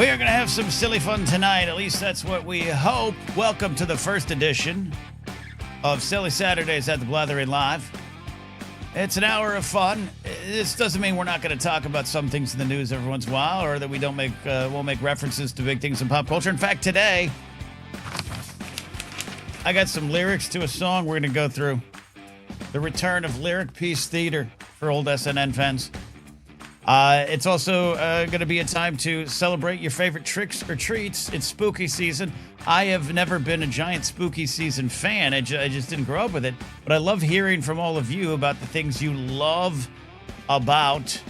We are going to have some silly fun tonight. At least that's what we hope. Welcome to the first edition of Silly Saturdays at the Blathering Live. It's an hour of fun. This doesn't mean we're not going to talk about some things in the news every once in a while, or that we won't make references to big things in pop culture. In fact, today, I got some lyrics to a song we're going to go through. The return of Lyric Piece Theater for old SNN fans. It's also going to be a time to celebrate your favorite tricks or treats. It's spooky season. I have never been a giant spooky season fan. I just didn't grow up with it. But I love hearing from all of you about the things you love about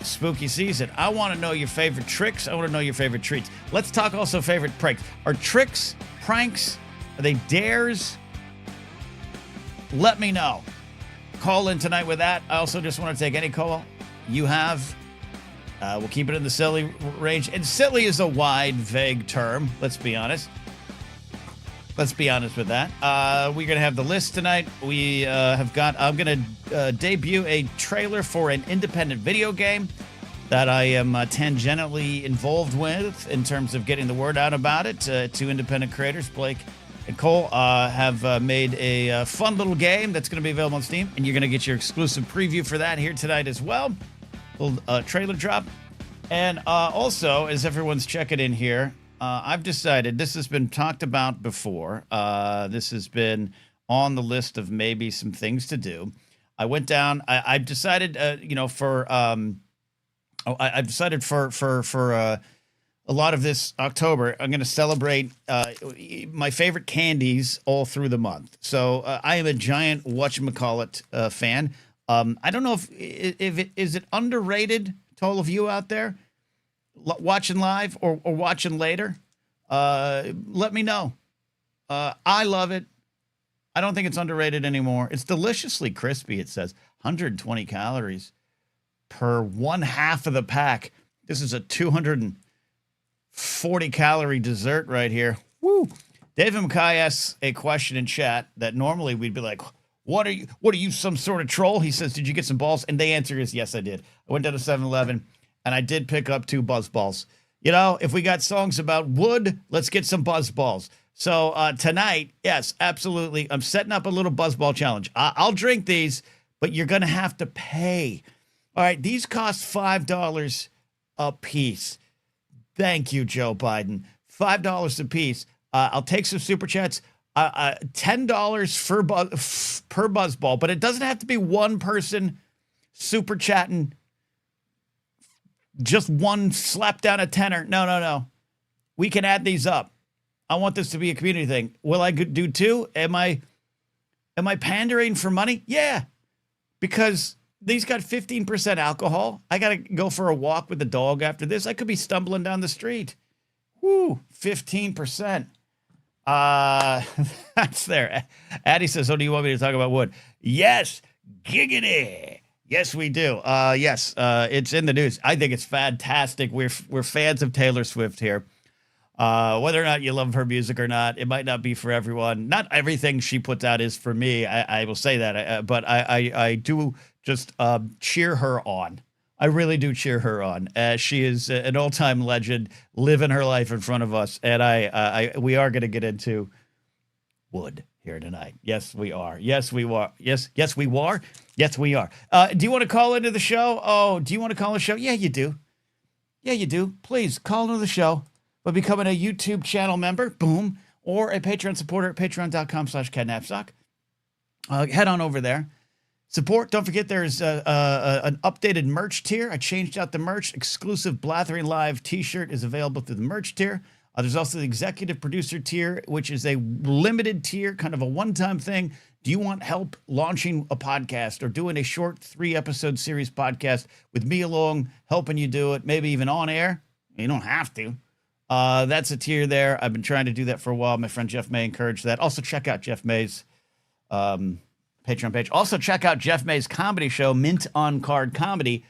spooky season. I want to know your favorite tricks. I want to know your favorite treats. Let's talk also favorite pranks. Are tricks, pranks, are they dares? Let me know. Call in tonight with that. I also just want to take any call you have. We'll keep it in the silly range. And silly is a wide, vague term. Let's be honest. Let's be honest with that. We're going to have the list tonight. I'm going to debut a trailer for an independent video game that I am tangentially involved with in terms of getting the word out about it. Two independent creators, Blake and Cole, have made a fun little game that's going to be available on Steam. And you're going to get your exclusive preview for that here tonight as well. Little trailer drop. And also, as everyone's checking in here, I've decided, this has been talked about before. This has been on the list of maybe some things to do. I went down. I've decided, I've decided for a lot of this October, I'm going to celebrate my favorite candies all through the month. So I am a giant whatchamacallit fan. I don't know if it is it underrated to all of you out there watching live or watching later. Let me know. I love it. I don't think it's underrated anymore. It's deliciously crispy. It says 120 calories per one half of the pack. This is a 240 calorie dessert right here. Woo! David McKay asks a question in chat that normally we'd be like, What are you, some sort of troll? He says, did you get some balls? And the answer is, yes, I did. I went down to 7-Eleven, and I did pick up 2 BuzzBallz. You know, if we got songs about wood, let's get some BuzzBallz. So tonight, yes, absolutely. I'm setting up a little BuzzBall challenge. I'll drink these, but you're going to have to pay. All right, these cost $5 a piece. Thank you, Joe Biden. $5 a piece. I'll take some super chats. $10 per BuzzBall, but it doesn't have to be one person super chatting. Just one slap down a tenner. No. We can add these up. I want this to be a community thing. Will I do 2? Am I pandering for money? Yeah, because these got 15% alcohol. I got to go for a walk with the dog after this. I could be stumbling down the street. Woo, 15%. That's there. Addie says, "Oh, do you want me to talk about wood?" Yes, giggity. Yes, we do. Yes, it's in the news. I think it's fantastic. We're fans of Taylor Swift here. Whether or not you love her music or not, it might not be for everyone. Not everything she puts out is for me. I will say that, but I do just cheer her on. I really do cheer her on. She is an all-time legend, living her life in front of us, and we are going to get into wood here tonight. Yes, we are. Yes, we are. Yes, we are. Yes, we are. Do you want to call into the show? Oh, do you want to call the show? Yeah, you do. Yeah, you do. Please call into the show by becoming a YouTube channel member, boom, or a Patreon supporter at patreon.com/Napzok. Head on over there. Support. Don't forget there's an updated merch tier. I changed out the merch. Exclusive Blathering Live t-shirt is available through the merch tier. There's also the executive producer tier, which is a limited tier, kind of a one-time thing. Do you want help launching a podcast or doing a short 3-episode series podcast with me along, helping you do it, maybe even on air? You don't have to. That's a tier there. I've been trying to do that for a while. My friend Jeff May encouraged that. Also, check out Jeff May's Patreon page. Also, check out Jeff May's comedy show, Mint on Card Comedy.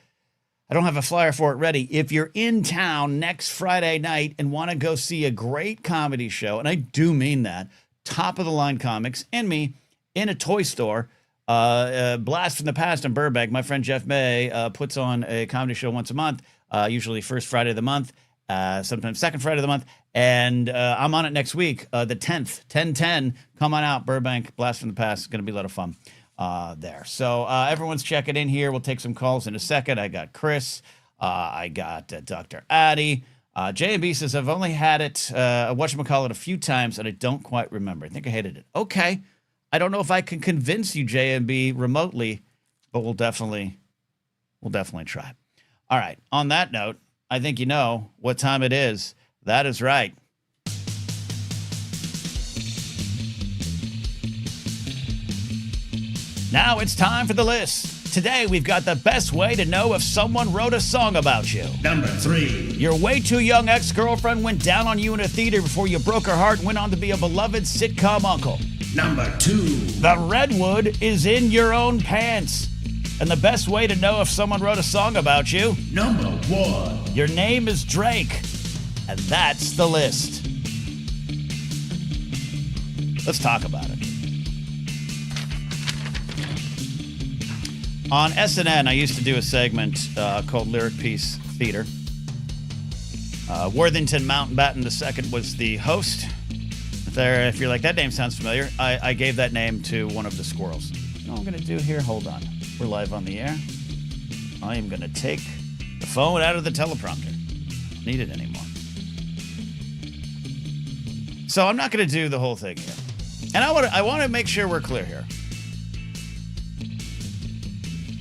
I don't have a flyer for it ready. If you're in town next Friday night and want to go see a great comedy show, and I do mean that, top-of-the-line comics and me in a toy store, Blast from the Past in Burbank, my friend Jeff May puts on a comedy show once a month, usually first Friday of the month. sometimes second Friday of the month. And I'm on it next week, the 10th, 10/10. Come on out, Burbank, Blast from the Past. It's going to be a lot of fun there. So everyone's checking in here. We'll take some calls in a second. I got Chris. I got Dr. Addy. J&B says, I've only had it, whatchamacallit, a few times, and I don't quite remember. I think I hated it. Okay. I don't know if I can convince you, J&B, remotely, but we'll definitely try. All right. On that note, I think you know what time it is. That is right. Now it's time for the list. Today, we've got the best way to know if someone wrote a song about you. Number 3. Your way too young ex-girlfriend went down on you in a theater before you broke her heart and went on to be a beloved sitcom uncle. Number 2. The redwood is in your own pants. And the best way to know if someone wrote a song about you. Number 1. Your name is Drake. And that's the list. Let's talk about it. On SNN, I used to do a segment called Lyric Piece Theater. Worthington Mountbatten II was the host. If you're like, that name sounds familiar, I gave that name to one of the squirrels. You know what I'm going to do here? Hold on. We're live on the air. I am going to take the phone out of the teleprompter. Don't need it anymore. So I'm not going to do the whole thing here. And I want to make sure we're clear here.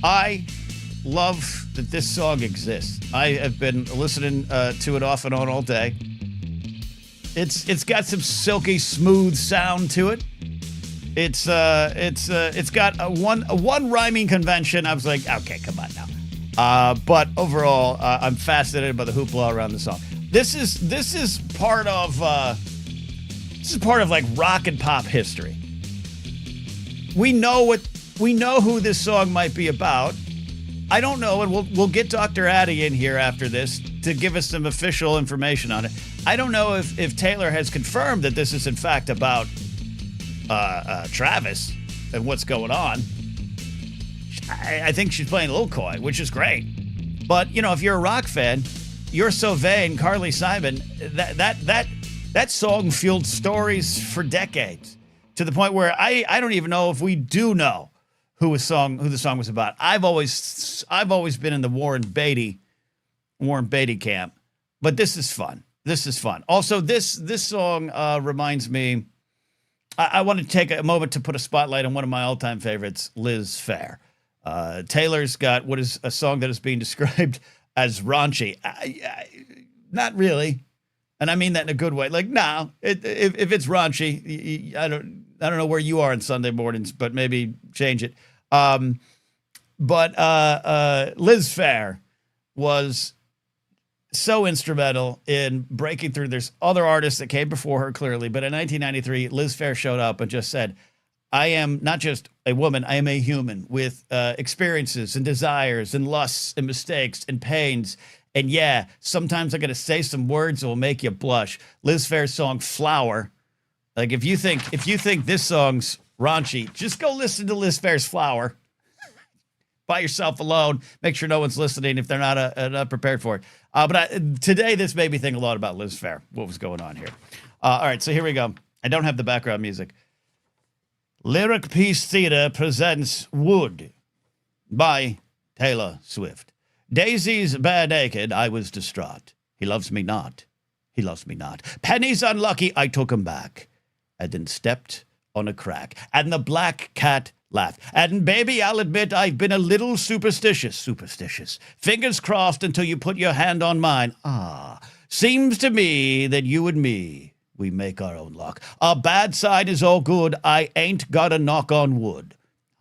I love that this song exists. I have been listening to it off and on all day. It's got some silky smooth sound to it. It's got a one rhyming convention. I was like, okay, come on now. But overall, I'm fascinated by the hoopla around the song. This is part of like rock and pop history. We know who this song might be about. I don't know, and we'll get Dr. Addy in here after this to give us some official information on it. I don't know if Taylor has confirmed that this is in fact about Travis and what's going on. I think she's playing a little coy, which is great. But you know, if you're a rock fan, You're So Vain, Carly Simon, that song fueled stories for decades, to the point where I don't even know if we do know who the song was about. I've always been in the Warren Beatty camp, but this is fun. Also, this song reminds me. I want to take a moment to put a spotlight on one of my all-time favorites, Liz Phair. Taylor's got what is a song that is being described as raunchy. Not really, and I mean that in a good way. Like, no, if it's raunchy, I don't know where you are on Sunday mornings, but maybe change it. But Liz Phair was so instrumental in breaking through. There's other artists that came before her, clearly, but in 1993, Liz Phair showed up and just said, I am not just a woman, I am a human with experiences and desires and lusts and mistakes and pains. And yeah, sometimes I'm going to say some words that will make you blush. Liz Phair's song Flower. Like, if you think this song's raunchy, just go listen to Liz Phair's Flower by yourself alone. Make sure no one's listening if they're not prepared for it. But today, this made me think a lot about Liz Phair, what was going on here. All right, so here we go. I don't have the background music. Lyric Piece Theater presents Wood by Taylor Swift. Daisies bare naked, I was distraught. He loves me not. He loves me not. Penny's unlucky, I took him back. And then stepped on a crack. And the black cat laughed. And baby, I'll admit I've been a little superstitious. Fingers crossed until you put your hand on mine. Seems to me that you and me, we make our own luck. A bad side is all good. I ain't got a knock on wood.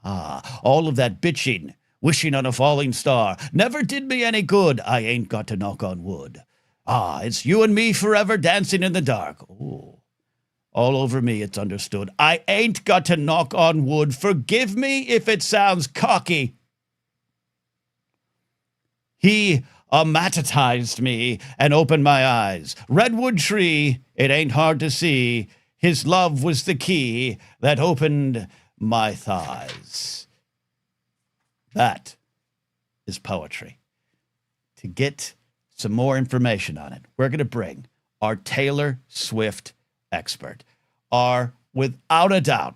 All of that bitching, wishing on a falling star, never did me any good. I ain't got to knock on wood. It's you and me forever dancing in the dark. Ooh. All over me, it's understood. I ain't got to knock on wood. Forgive me if it sounds cocky. He amatized me and opened my eyes. Redwood tree, it ain't hard to see. His love was the key that opened my thighs. That is poetry. To get some more information on it, we're going to bring our Taylor Swift expert, our, without a doubt,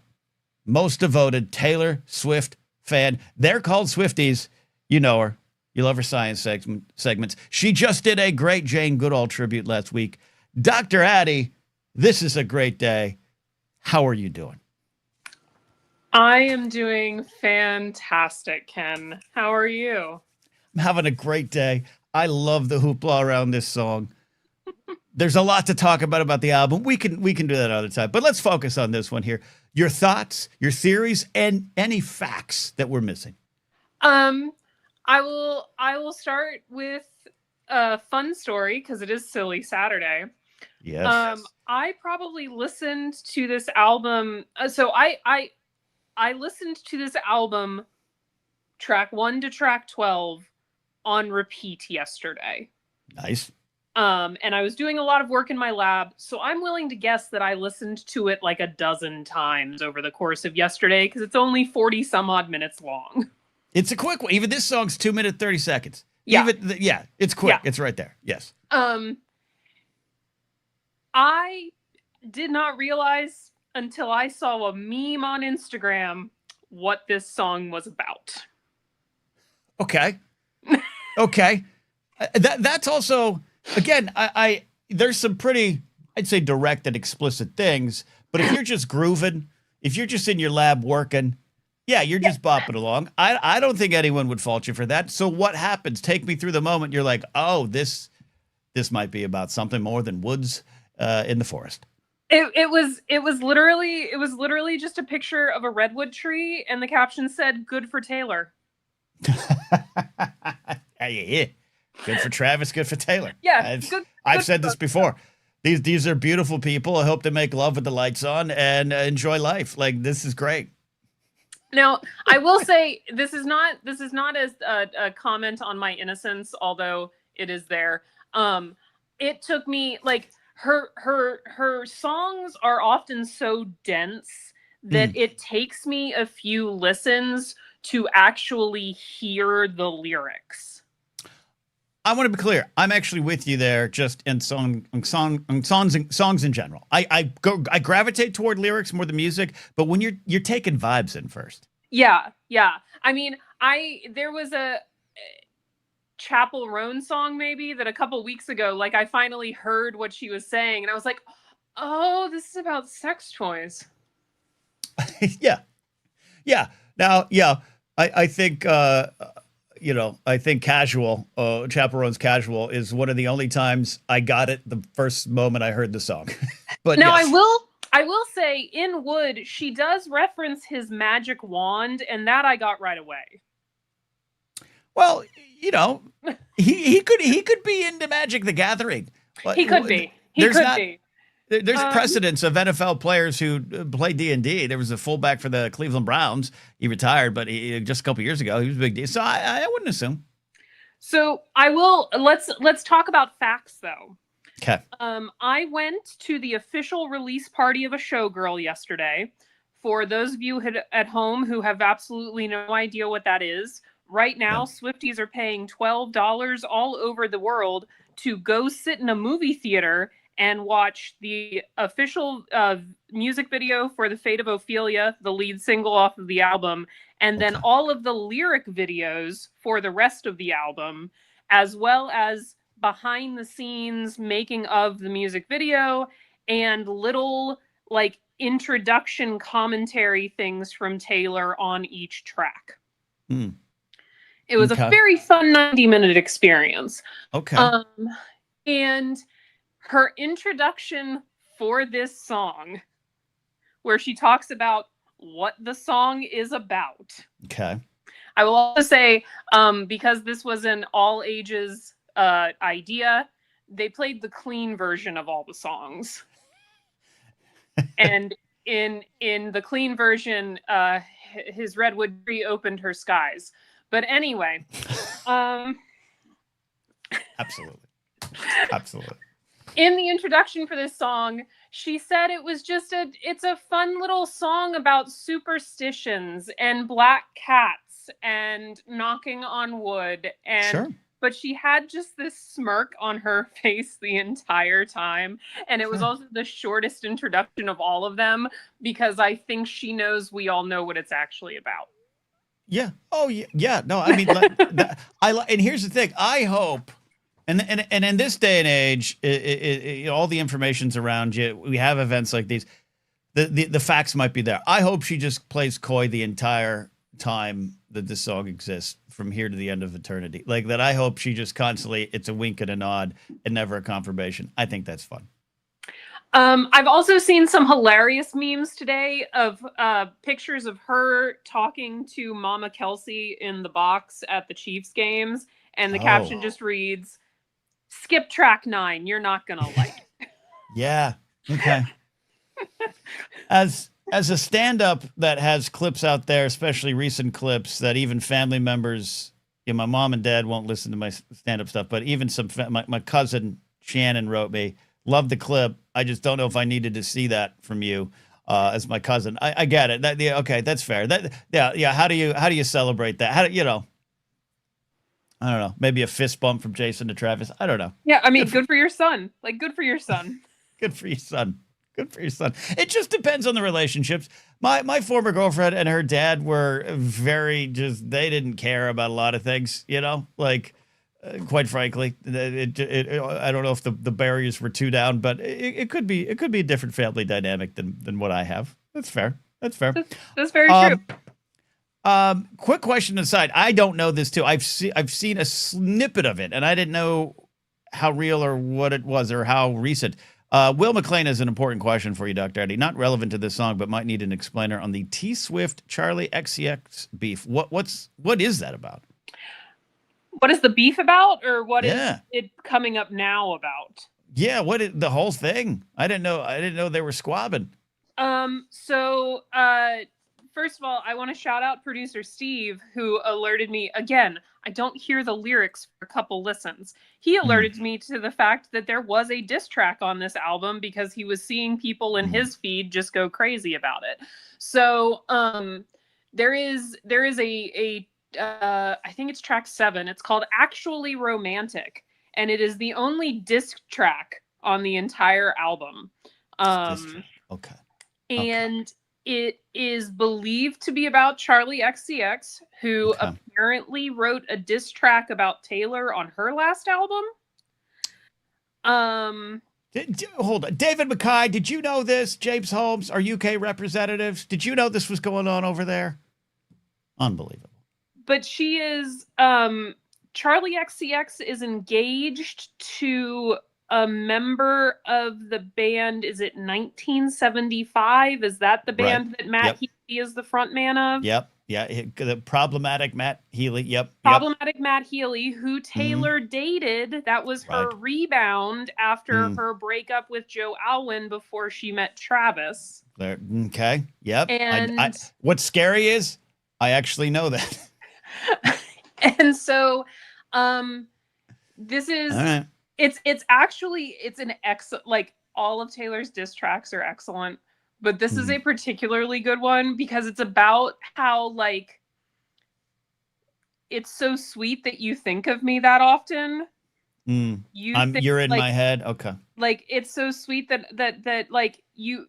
most devoted Taylor Swift fan. They're called Swifties. You know her. You love her science segments. She just did a great Jane Goodall tribute last week. Dr. Addie, this is a great day. How are you doing? I am doing fantastic, Ken. How are you? I'm having a great day. I love the hoopla around this song. There's a lot to talk about the album. We can do that another time. But let's focus on this one here. Your thoughts, your theories, and any facts that we're missing. I will start with a fun story because it is Silly Saturday. Yes. I probably listened to this album. So I listened to this album, track 1 to track 12, on repeat yesterday. Nice. And I was doing a lot of work in my lab, so I'm willing to guess that I listened to it like a dozen times over the course of yesterday because it's only 40 some odd minutes long. It's a quick one. Even this song's 2 minutes, 30 seconds. Yeah. It's quick. Yeah. It's right there. Yes. I did not realize until I saw a meme on Instagram what this song was about. Okay. Okay. That's also, again, I there's some pretty, I'd say, direct and explicit things, but if you're just grooving, if you're just in your lab working, yeah, you're just bopping along. I don't think anyone would fault you for that. So what happens? Take me through the moment. You're like, oh, this might be about something more than woods in the forest. It was literally just a picture of a redwood tree, and the caption said, "Good for Taylor." Yeah. Good for Travis, good for Taylor. Yeah, I've said this before. These are beautiful people. I hope they make love with the lights on and enjoy life. Like, this is great. Now, I will say this is not as a comment on my innocence, although it is there. It took me, like, her songs are often so dense that it takes me a few listens to actually hear the lyrics. I want to be clear. I'm actually with you there, just in songs in general. I gravitate toward lyrics more than music, but when you're taking vibes in first. Yeah. I mean, there was a Chapel Roan song maybe that a couple weeks ago, like, I finally heard what she was saying, and I was like, oh, this is about sex toys. Yeah. Now, I think. I think Casual, Chaperone's Casual is one of the only times I got it the first moment I heard the song. But now, yes. I will say, in Wood, she does reference his magic wand, and that I got right away. Well, he could be into Magic the Gathering. He could be. There's precedents of NFL players who play D&D. There was a fullback for the Cleveland Browns. He retired, but just a couple years ago, he was a big deal. So I wouldn't assume. So I will. Let's talk about facts, though. Okay. I went to the official release party of a showgirl yesterday. For those of you at home who have absolutely no idea what that is, right now, Swifties are paying $12 all over the world to go sit in a movie theater and watch the official music video for The Fate of Ophelia, the lead single off of the album, and then all of the lyric videos for the rest of the album, as well as behind the scenes making of the music video and little, like, introduction commentary things from Taylor on each track. It was a very fun 90-minute experience. Okay. And her introduction for this song, where she talks about what the song is about. Okay. I will also say, because this was an all ages idea, they played the clean version of all the songs. And in the clean version, his redwood tree opened her skies. But anyway, Absolutely. In the introduction for this song, she said it was just it's a fun little song about superstitions and black cats and knocking on wood and but she had just this smirk on her face the entire time. And it was also the shortest introduction of all of them because I think she knows we all know what it's actually about. Yeah. Oh, yeah. Yeah. No, I mean, and here's the thing. I hope, and in this day and age, all the information's around you. We have events like these. The facts might be there. I hope she just plays coy the entire time that this song exists from here to the end of eternity. Like that. I hope she just constantly, it's a wink and a nod and never a confirmation. I think that's fun. I've also seen some hilarious memes today of pictures of her talking to Mama Kelsey in the box at the Chiefs games. And the caption just reads, "Skip track 9. You're not going to like it." Yeah. Okay. As a stand-up that has clips out there, especially recent clips that even family members, my mom and dad won't listen to my stand-up stuff, but even my cousin Shannon wrote me, "Love the clip. I just don't know if I needed to see that from you as my cousin." I get it. Okay, that's fair. Yeah. How do you celebrate that? I don't know. Maybe a fist bump from Jason to Travis. I don't know. Yeah, I mean, good for your son. Like, good for your son. Good for your son. Good for your son. It just depends on the relationships. My former girlfriend and her dad were they didn't care about a lot of things, like quite frankly, I don't know if the barriers were too down, but it could be a different family dynamic than what I have. That's fair. That's fair. That's very true. Quick question aside. I don't know this too. I've seen a snippet of it and I didn't know how real or what it was or how recent. Will McLean has an important question for you, Dr. Eddie. Not relevant to this song, but might need an explainer on the T Swift Charlie XCX beef. What is that about? What is the beef about, or what is it coming up now about? Yeah, the whole thing? I didn't know they were squabbing. So first of all, I want to shout out producer Steve, who alerted me again. I don't hear the lyrics for a couple listens. He alerted me to the fact that there was a diss track on this album because he was seeing people in his feed just go crazy about it. So there is a I think it's track 7. It's called Actually Romantic, and it is the only disc track on the entire album. Okay. And it is believed to be about Charlie XCX, who apparently wrote a diss track about Taylor on her last album. Hold on. David Mackay, did you know this? James Holmes, our UK representatives, did you know this was going on over there? Unbelievable. But she is, Charlie XCX is engaged to a member of the band. Is it 1975? Is that the band that Matt Healy is the front man of? Yep. Yeah. The problematic Matt Healy. Yep. Problematic Matt Healy, who Taylor dated. That was her rebound after her breakup with Joe Alwyn before she met Travis. Okay. Yep. And what's scary is I actually know that. And so this is it's actually an excellent, like, all of Taylor's diss tracks are excellent, but this is a particularly good one because it's about how, like, it's so sweet that you think of me that often. You're in my head. Okay. Like, it's so sweet that like you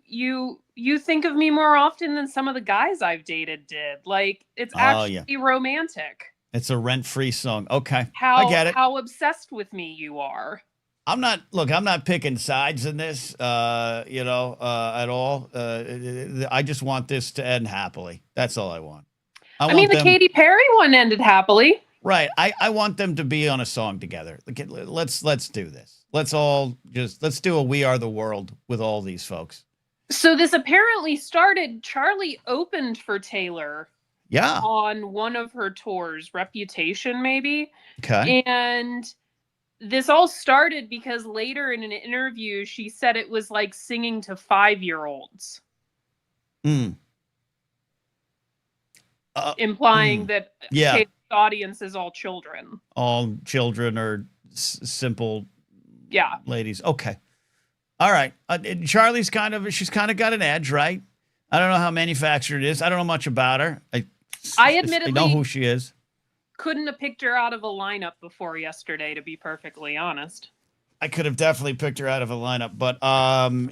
think of me more often than some of the guys I've dated did. Like, it's actually romantic. It's a rent-free song. Okay. I get it. How obsessed with me you are. I'm not picking sides in this, at all. I just want this to end happily. That's all I want. I mean, the Katy Perry one ended happily. Right. I want them to be on a song together. Let's do this. Let's do a We Are the World with all these folks. So this apparently started, Charlie opened for Taylor. Yeah. On one of her tours, Reputation, maybe. Okay. And this all started because later in an interview, she said it was like singing to 5-year-olds. Implying that Taylor's audience is all children. All children are simple ladies. Okay. All right. Charlie's she's kind of got an edge, right? I don't know how manufactured it is. I don't know much about her. I admittedly know who she is. couldn't have picked her out of a lineup before yesterday, to be perfectly honest. I could have definitely picked her out of a lineup, but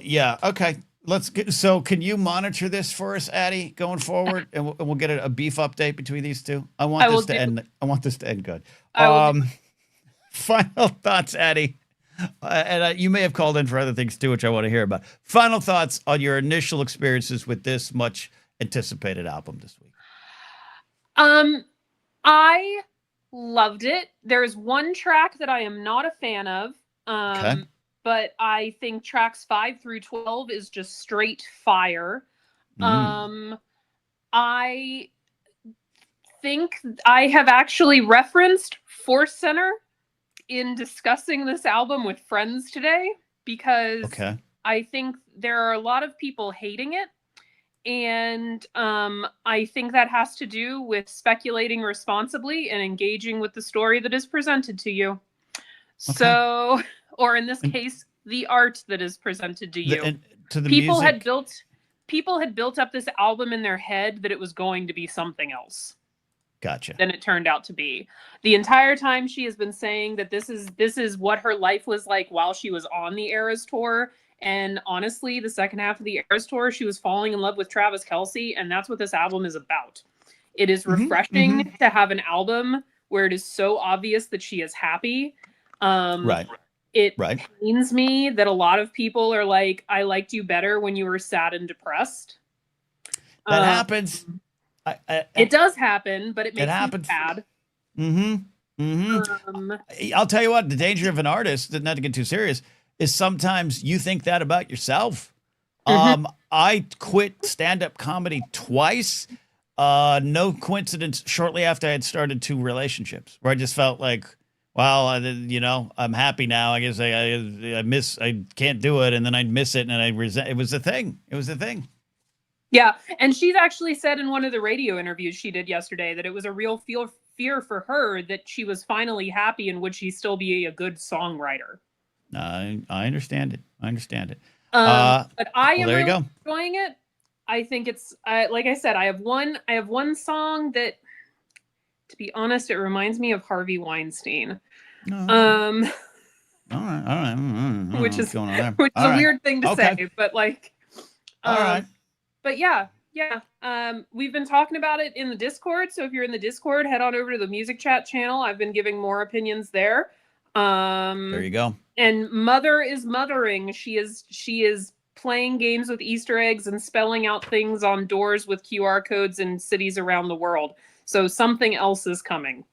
yeah, okay. So can you monitor this for us, Addie, going forward, and we'll get a beef update between these two. I want this to end good. Final thoughts, Addie, and you may have called in for other things too, which I want to hear about. Final thoughts on your initial experiences with this much anticipated album this week. I loved it. There's one track that I am not a fan of. Okay. But I think tracks 5 through 12 is just straight fire. I think I have actually referenced Force Center in discussing this album with friends today, because I think there are a lot of people hating it. And I think that has to do with speculating responsibly and engaging with the story that is presented to you. Okay. So, or in this case, the art that is presented to you. People had built up this album in their head that it was going to be something else. Gotcha. Than it turned out to be. The entire time she has been saying that this is what her life was like while she was on the Eras tour. And honestly, the second half of the Eras tour, she was falling in love with Travis Kelce, and that's what this album is about. It is refreshing to have an album where it is so obvious that she is happy. Right. It pains me that a lot of people are like, I liked you better when you were sad and depressed. That happens. It does happen, but it makes me sad. I'll tell you what, the danger of an artist, not to get too serious, is sometimes you think that about yourself. I quit stand-up comedy twice. No coincidence, shortly after I had started 2 relationships, where I just felt like, well, I'm happy now. I guess I can't do it, and then I'd miss it, and I resent. It was a thing. Yeah, and she's actually said in one of the radio interviews she did yesterday that it was a real fear for her that she was finally happy, and would she still be a good songwriter? I understand it. But I am really enjoying it. I think it's like I said, I have one song that, to be honest, it reminds me of Harvey Weinstein. All right. Which is a weird thing to say, but like, all right. But yeah. We've been talking about it in the Discord. So if you're in the Discord, head on over to the Music Chat channel. I've been giving more opinions there. There you go. And Mother is mothering. She is playing games with Easter eggs and spelling out things on doors with QR codes in cities around the world. So something else is coming.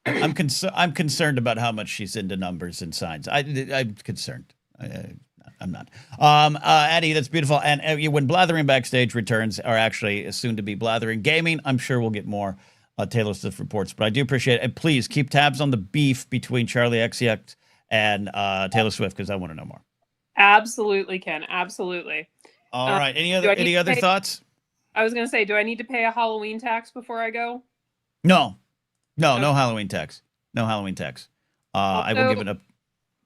I'm concerned about how much she's into numbers and signs. I'm concerned. I'm not. Addie, that's beautiful. And when Blathering Backstage returns, or actually soon to be Blathering Gaming, I'm sure we'll get more Taylor Swift reports. But I do appreciate it. And please keep tabs on the beef between Charlie XCX and Taylor Swift, because I want to know more. Absolutely, Ken. Absolutely. All right. Any other thoughts? I was going to say, do I need to pay a Halloween tax before I go? No Halloween tax. No Halloween tax. I will give it up.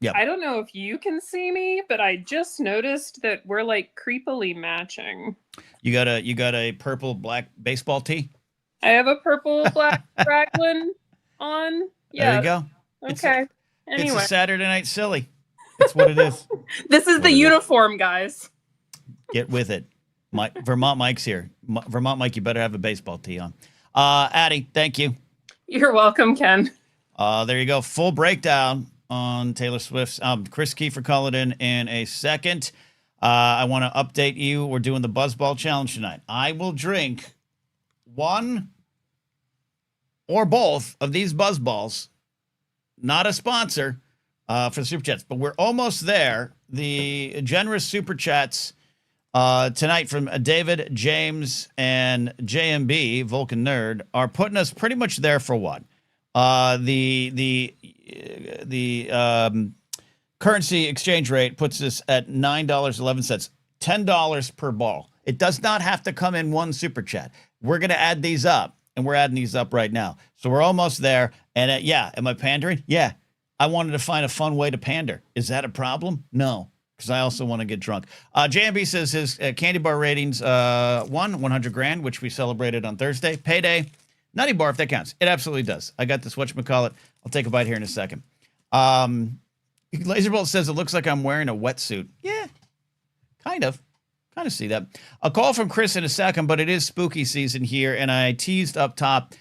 Yeah. I don't know if you can see me, but I just noticed that we're like creepily matching. You got a purple black baseball tee? I have a purple black raglan on. Yeah. There you go. Okay. Anyway. It's a Saturday Night Silly. That's what it is. This is the uniform, guys. Get with it. Vermont Mike's here. Vermont Mike, you better have a baseball tee on. Addie, thank you. You're welcome, Ken. There you go. Full breakdown on Taylor Swift's. Chris Kiefer calling in a second. I want to update you. We're doing the BuzzBallz challenge tonight. I will drink one or both of these BuzzBallz. Not a sponsor for the Super Chats, but we're almost there. The generous Super Chats tonight from David, James, and JMB, Vulcan Nerd, are putting us pretty much there for what? The currency exchange rate puts us at $9.11, $10 per ball. It does not have to come in one Super Chat. We're going to add these up, and we're adding these up right now. So we're almost there. And am I pandering? Yeah. I wanted to find a fun way to pander. Is that a problem? No, because I also want to get drunk. JMB says his candy bar ratings, 100 grand, which we celebrated on Thursday. Payday, Nutty bar, if that counts. It absolutely does. I got this whatchamacallit. I'll take a bite here in a second. Laserbolt says it looks like I'm wearing a wetsuit. Yeah, kind of. Kind of see that. A call from Chris in a second, but it is spooky season here, and I teased up top.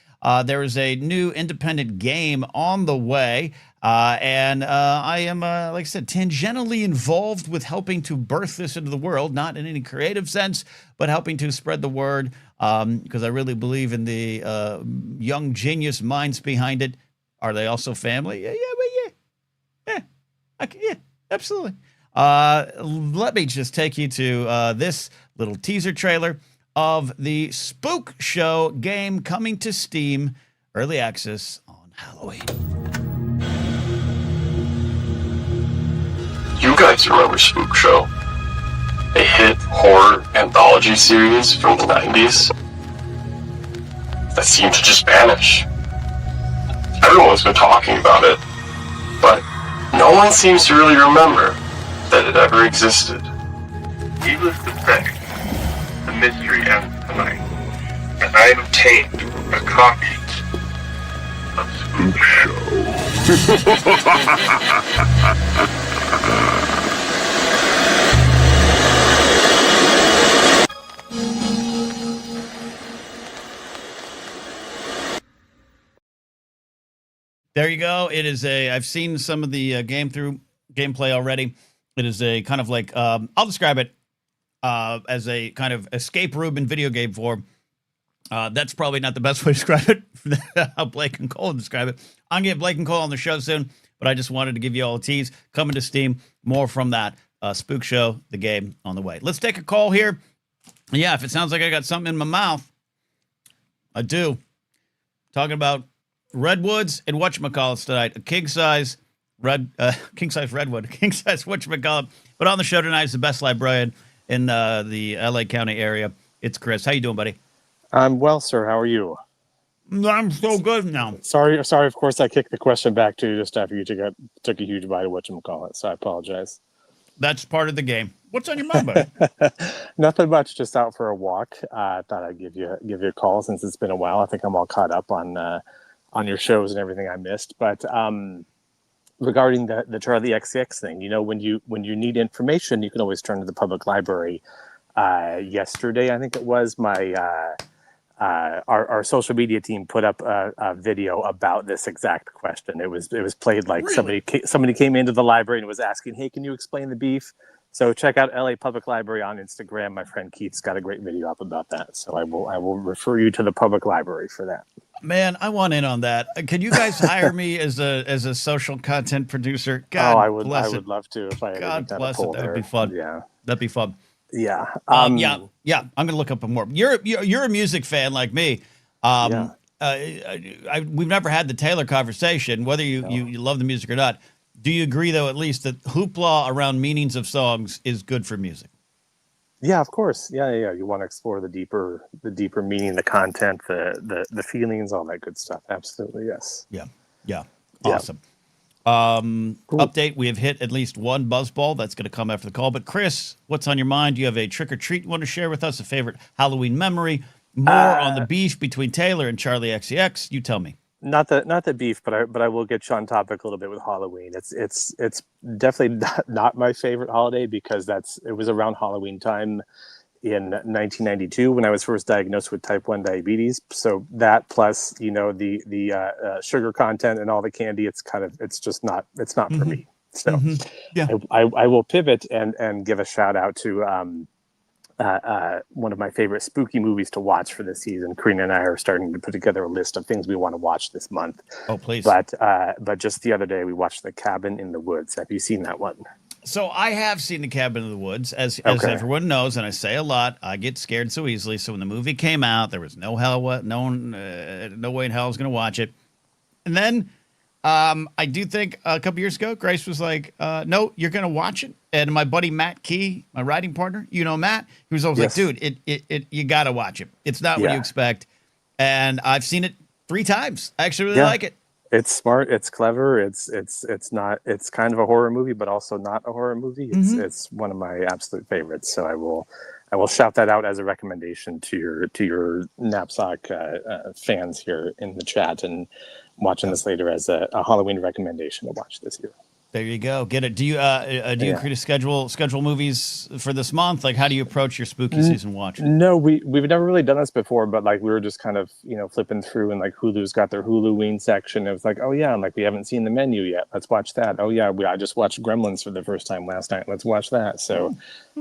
There is a new independent game on the way, and I am, like I said, tangentially involved with helping to birth this into the world, not in any creative sense, but helping to spread the word, because I really believe in the young genius minds behind it. Are they also family? Yeah, absolutely. Let me just take you to this little teaser trailer of the Spook Show game coming to Steam, early access on Halloween. You guys remember Spook Show? A hit horror anthology series from the 90s that seemed to just vanish. Everyone's been talking about it, but no one seems to really remember that it ever existed. Needless to say, the mystery ends tonight, and I obtained a copy of Spook There you go. It is I've seen some of the gameplay already. It is a kind of like, I'll describe it as a kind of escape room in video game form. That's probably not the best way to describe it. How Blake and Cole describe it. I'm going to get Blake and Cole on the show soon, but I just wanted to give you all a tease. Coming to Steam, more from that. Spook Show, the game on the way. Let's take a call here. Yeah, if it sounds like I got something in my mouth, I do. Talking about redwoods and whatchamacallits tonight. A king-size redwood, king-size whatchamacallit. But on the show tonight is the best librarian in the L.A. County area. It's Chris. How you doing, buddy? I'm well, sir. How are you? I'm so good now. Sorry. Of course, I kicked the question back to you just after you took a huge bite of whatchamacallit, so I apologize. That's part of the game. What's on your mind, buddy? Nothing much. Just out for a walk. I thought I'd give you a call since it's been a while. I think I'm all caught up on your shows and everything I missed. But regarding the Charlie XCX thing, when you need information, you can always turn to the public library. Yesterday, I think it was, our social media team put up a video about this exact question. It was played like Really? somebody came into the library and was asking, "Hey, can you explain the beef?" So check out LA Public Library on Instagram. My friend Keith's got a great video up about that. So I will refer you to the public library for that. Man, I want in on that. Can you guys hire me as a social content producer? God I would bless it. love to if I had God any kind bless of it. pull That would there. be fun. Yeah. That'd be fun. Yeah. Yeah. I'm gonna look up more. You're a music fan like me. Yeah. We've never had the Taylor conversation, whether you love the music or not. Do you agree, though, at least that hoopla around meanings of songs is good for music? Yeah, of course. Yeah. You want to explore the deeper meaning, the content, the feelings, all that good stuff. Absolutely, yes. Yeah. Awesome. Cool. Update, we have hit at least one BuzzBallz. That's going to come after the call. But Chris, what's on your mind? Do you have a trick or treat you want to share with us? A favorite Halloween memory? More on the beef between Taylor and Charlie XCX? You tell me. Not the beef, but I will get you on topic a little bit with Halloween. It's definitely not my favorite holiday because it was around Halloween time in 1992 when I was first diagnosed with type 1 diabetes. So that plus the sugar content and all the candy, it's not for me. So Yeah. I will pivot and give a shout out to one of my favorite spooky movies to watch for this season. Karina and I are starting to put together a list of things we want to watch this month. Oh, please. But just the other day we watched The Cabin in the Woods. Have you seen that one? So I have seen The Cabin in the Woods, as everyone knows, and I say a lot. I get scared so easily. So when the movie came out, there was no way in hell I was going to watch it. And then I do think a couple years ago, Grace was like, "No, you're going to watch it." And my buddy Matt Key, my writing partner, Matt, he was always Yes. like, "Dude, you got to watch it. It's not what you expect." And I've seen it 3 times. I actually really like it. It's smart. It's clever. It's kind of a horror movie, but also not a horror movie. It's one of my absolute favorites. So I will shout that out as a recommendation to your Napzok fans here in the chat, and watching this later as a Halloween recommendation to watch this year. There you go. Get it. Do you create a schedule movies for this month? Like, how do you approach your spooky season watch? No, we've never really done this before, but like we were just kind of flipping through, and like Hulu's got their Huluween section. It was like, oh yeah, I'm like, we haven't seen The Menu yet. Let's watch that. Oh yeah, I just watched Gremlins for the first time last night. Let's watch that. So,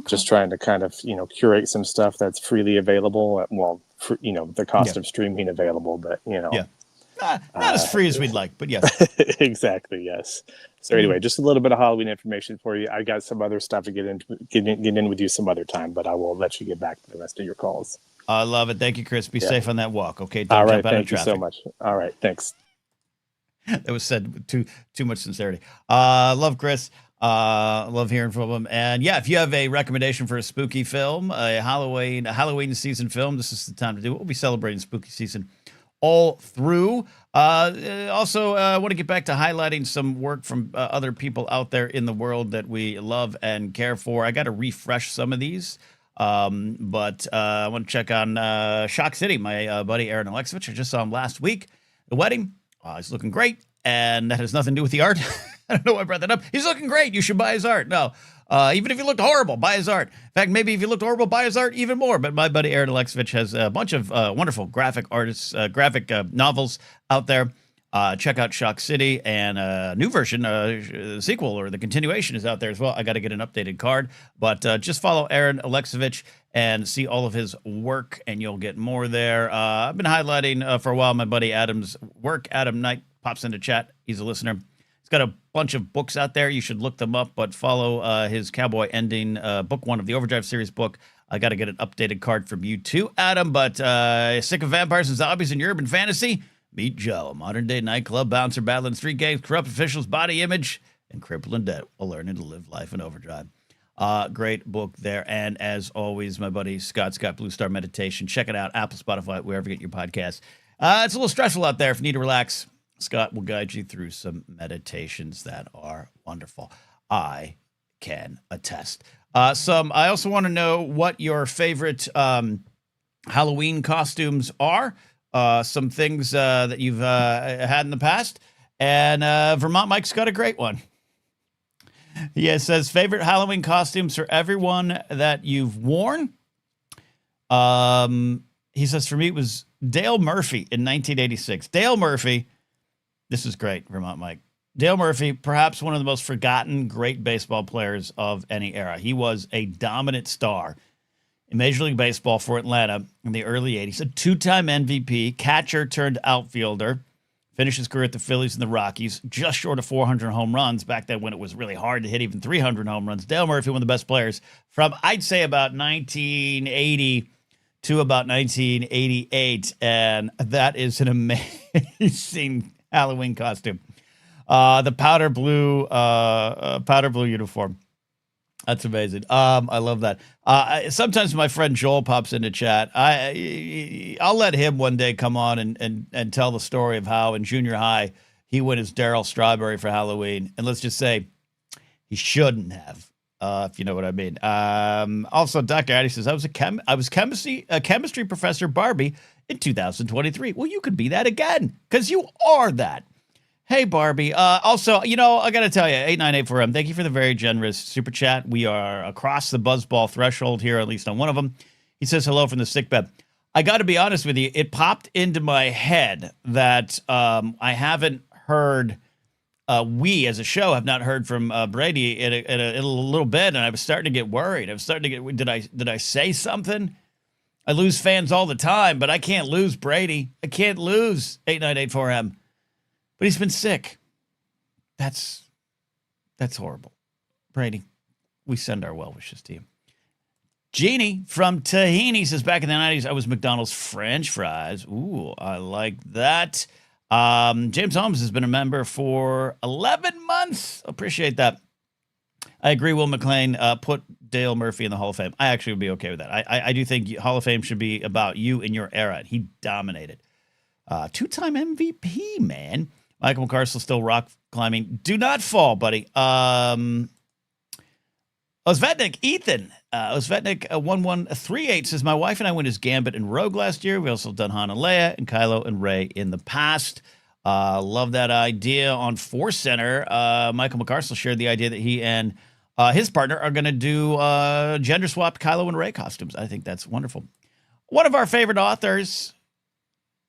just trying to kind of curate some stuff that's freely available. At, well, for, the cost of streaming available, but Not as free as we'd like, but yes. Exactly, yes. So anyway, just a little bit of Halloween information for you. I got some other stuff to get in with you some other time, but I will let you get back to the rest of your calls. I love it. Thank you, Chris. Be safe on that walk, okay? Don't all right, jump out thank you so much. All right, thanks. That was said with too much sincerity. Love Chris. Love hearing from him. And yeah, if you have a recommendation for a spooky film, a Halloween season film, this is the time to do it. We'll be celebrating spooky season all through. Also, I want to get back to highlighting some work from other people out there in the world that we love and care for. I got to refresh some of these, but I want to check on Shock City, my buddy Aaron Alexovich. I just saw him last week. The wedding, he's looking great, and that has nothing to do with the art. I don't know why I brought that up. He's looking great. You should buy his art. No. Even if he looked horrible, buy his art. In fact, maybe if he looked horrible, buy his art even more. But my buddy Aaron Alexovich has a bunch of wonderful graphic novels out there. Check out Shock City, and a new version, the sequel or the continuation is out there as well. I got to get an updated card, but just follow Aaron Alexovich and see all of his work, and you'll get more there. I've been highlighting for a while my buddy Adam's work. Adam Knight pops into chat. He's a listener. He's got a bunch of books out there. You should look them up, but follow his Cowboy Ending, book one of the Overdrive series book. I got to get an updated card from you too, Adam, but sick of vampires and zombies in your urban fantasy? Meet Joe, a modern-day nightclub bouncer battling street gangs, corrupt officials, body image, and crippling debt while learning to live life in overdrive. Great book there. And as always, my buddy Scott Blue Star Meditation. Check it out, Apple, Spotify, wherever you get your podcasts. It's a little stressful out there. If you need to relax, Scott will guide you through some meditations that are wonderful. I can attest. I also want to know what your favorite Halloween costumes are. Some things that you've had in the past. And Vermont Mike's got a great one. He says, favorite Halloween costumes for everyone that you've worn. He says, for me, it was Dale Murphy in 1986. Dale Murphy. This is great, Vermont Mike. Dale Murphy, perhaps one of the most forgotten great baseball players of any era. He was a dominant star in Major League Baseball for Atlanta in the early 80s. A two-time MVP, catcher turned outfielder, finished his career at the Phillies and the Rockies, just short of 400 home runs back then when it was really hard to hit even 300 home runs. Dale Murphy, one of the best players from, I'd say, about 1980 to about 1988. And that is an amazing Halloween costume. The powder blue uniform. That's amazing. I love that. Sometimes my friend Joel pops into chat. I'll let him one day come on and tell the story of how in junior high he went as Darryl Strawberry for Halloween. And let's just say he shouldn't have, if you know what I mean. Also, Dr. Addy says, I was chemistry professor Barbie in 2023. Well, you could be that again, because you are that. Hey, Barbie. Also, I got to tell you, 8984M, thank you for the very generous super chat. We are across the BuzzBallz threshold here, at least on one of them. He says hello from the sickbed. I got to be honest with you. It popped into my head that I haven't heard, we as a show have not heard from Brady in a little bit, and I was starting to get worried. Did I say something? I lose fans all the time, but I can't lose Brady. I can't lose 8984M. But he's been sick. That's horrible. Brady, we send our well wishes to you. Jeannie from Tahini says, back in the 90s, I was McDonald's French fries. Ooh, I like that. James Holmes has been a member for 11 months. Appreciate that. I agree, Will McLean. Put Dale Murphy in the Hall of Fame. I actually would be okay with that. I do think Hall of Fame should be about you in your era. He dominated. Two-time MVP, man. Michael McCarcel still rock climbing. Do not fall, buddy. Osvetnik, Ethan. Osvetnik 1138 says, my wife and I went as Gambit and Rogue last year. We also done Han and Leia and Kylo and Rey in the past. Love that idea on Force Center. Michael McCarcel shared the idea that he and his partner are going to do gender-swapped Kylo and Rey costumes. I think that's wonderful. One of our favorite authors,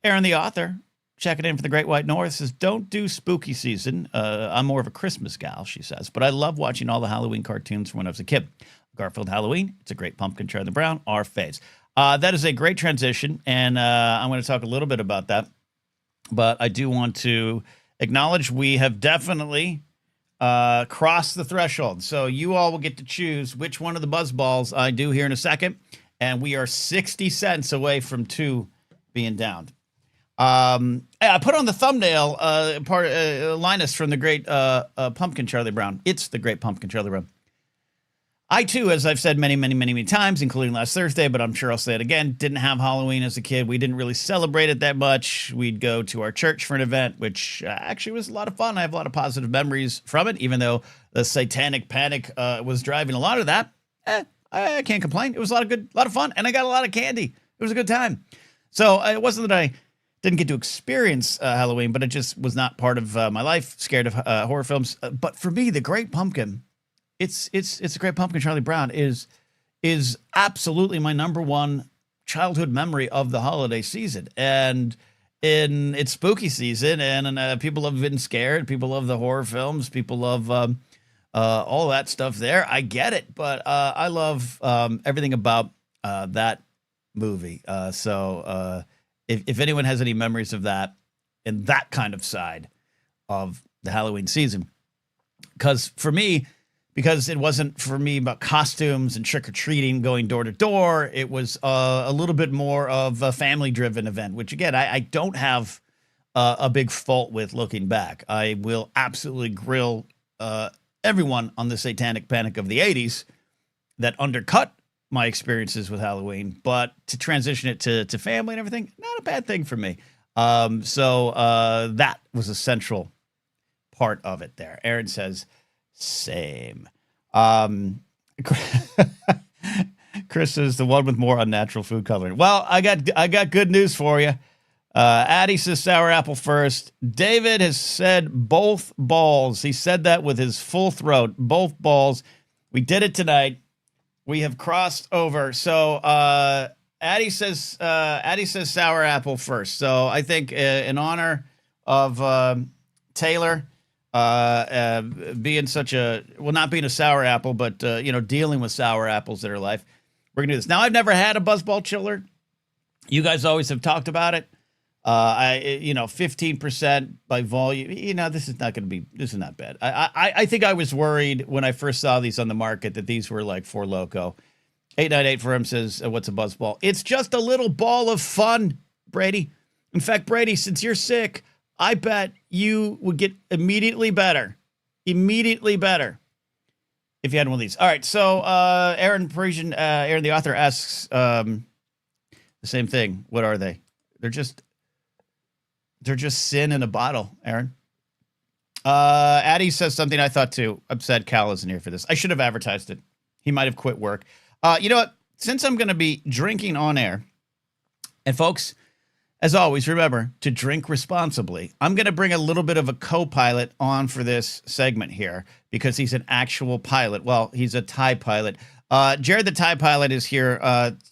Aaron the author, checking in for the Great White North, says, don't do spooky season. I'm more of a Christmas gal, she says, but I love watching all the Halloween cartoons from when I was a kid. Garfield Halloween, It's a Great Pumpkin, Charlie Brown, our faves. That is a great transition, and I'm going to talk a little bit about that. But I do want to acknowledge we have definitely crossed the threshold. So you all will get to choose which one of the BuzzBallz I do here in a second. And we are 60 cents away from 2 being downed. I put on the thumbnail Linus from the Great Pumpkin Charlie Brown. It's the Great Pumpkin Charlie Brown. I, too, as I've said many times, including last Thursday, but I'm sure I'll say it again, didn't have Halloween as a kid. We didn't really celebrate it that much. We'd go to our church for an event, which actually was a lot of fun. I have a lot of positive memories from it, even though the satanic panic was driving a lot of that. I can't complain. It was a lot of fun, and I got a lot of candy. It was a good time. So it wasn't that I didn't get to experience Halloween, but it just was not part of my life. Scared of horror films. But for me, the Great Pumpkin, it's a Great Pumpkin Charlie Brown is absolutely my number one childhood memory of the holiday season. And it's spooky season, and people have been scared. People love the horror films. People love all that stuff there. I get it, but I love everything about that movie. So if anyone has any memories of that and that kind of side of the Halloween season, because it wasn't for me about costumes and trick-or-treating, going door to door. It was a little bit more of a family-driven event, which, again, I don't have a big fault with looking back. I will absolutely grill everyone on the satanic panic of the 80s that undercut my experiences with Halloween, but to transition it to family and everything, not a bad thing for me. So that was a central part of it there. Aaron says, same. Chris is the one with more unnatural food coloring. Well, I got good news for you. Addie says sour apple first. David has said both balls. He said that with his full throat. Both balls. We did it tonight. We have crossed over. So Addie says sour apple first. So I think in honor of Taylor being not being a sour apple, but dealing with sour apples in her life, we're gonna do this. Now, I've never had a BuzzBallz chiller. You guys always have talked about it. 15% by volume. This is not bad. I think I was worried when I first saw these on the market that these were like Four Loko. 898 for him says, what's a BuzzBallz? It's just a little ball of fun, Brady. In fact, Brady, since you're sick, I bet you would get immediately better if you had one of these. All right. So, Aaron the author asks, the same thing. What are they? They're just sin in a bottle, Aaron. Addie says something I thought too. Upset Cal isn't here for this. I should have advertised it. He might have quit work. You know what? Since I'm going to be drinking on air, and folks, as always, remember to drink responsibly. I'm going to bring a little bit of a co-pilot on for this segment here because he's an actual pilot. Well, he's a TIE pilot. Jared, the TIE pilot, is here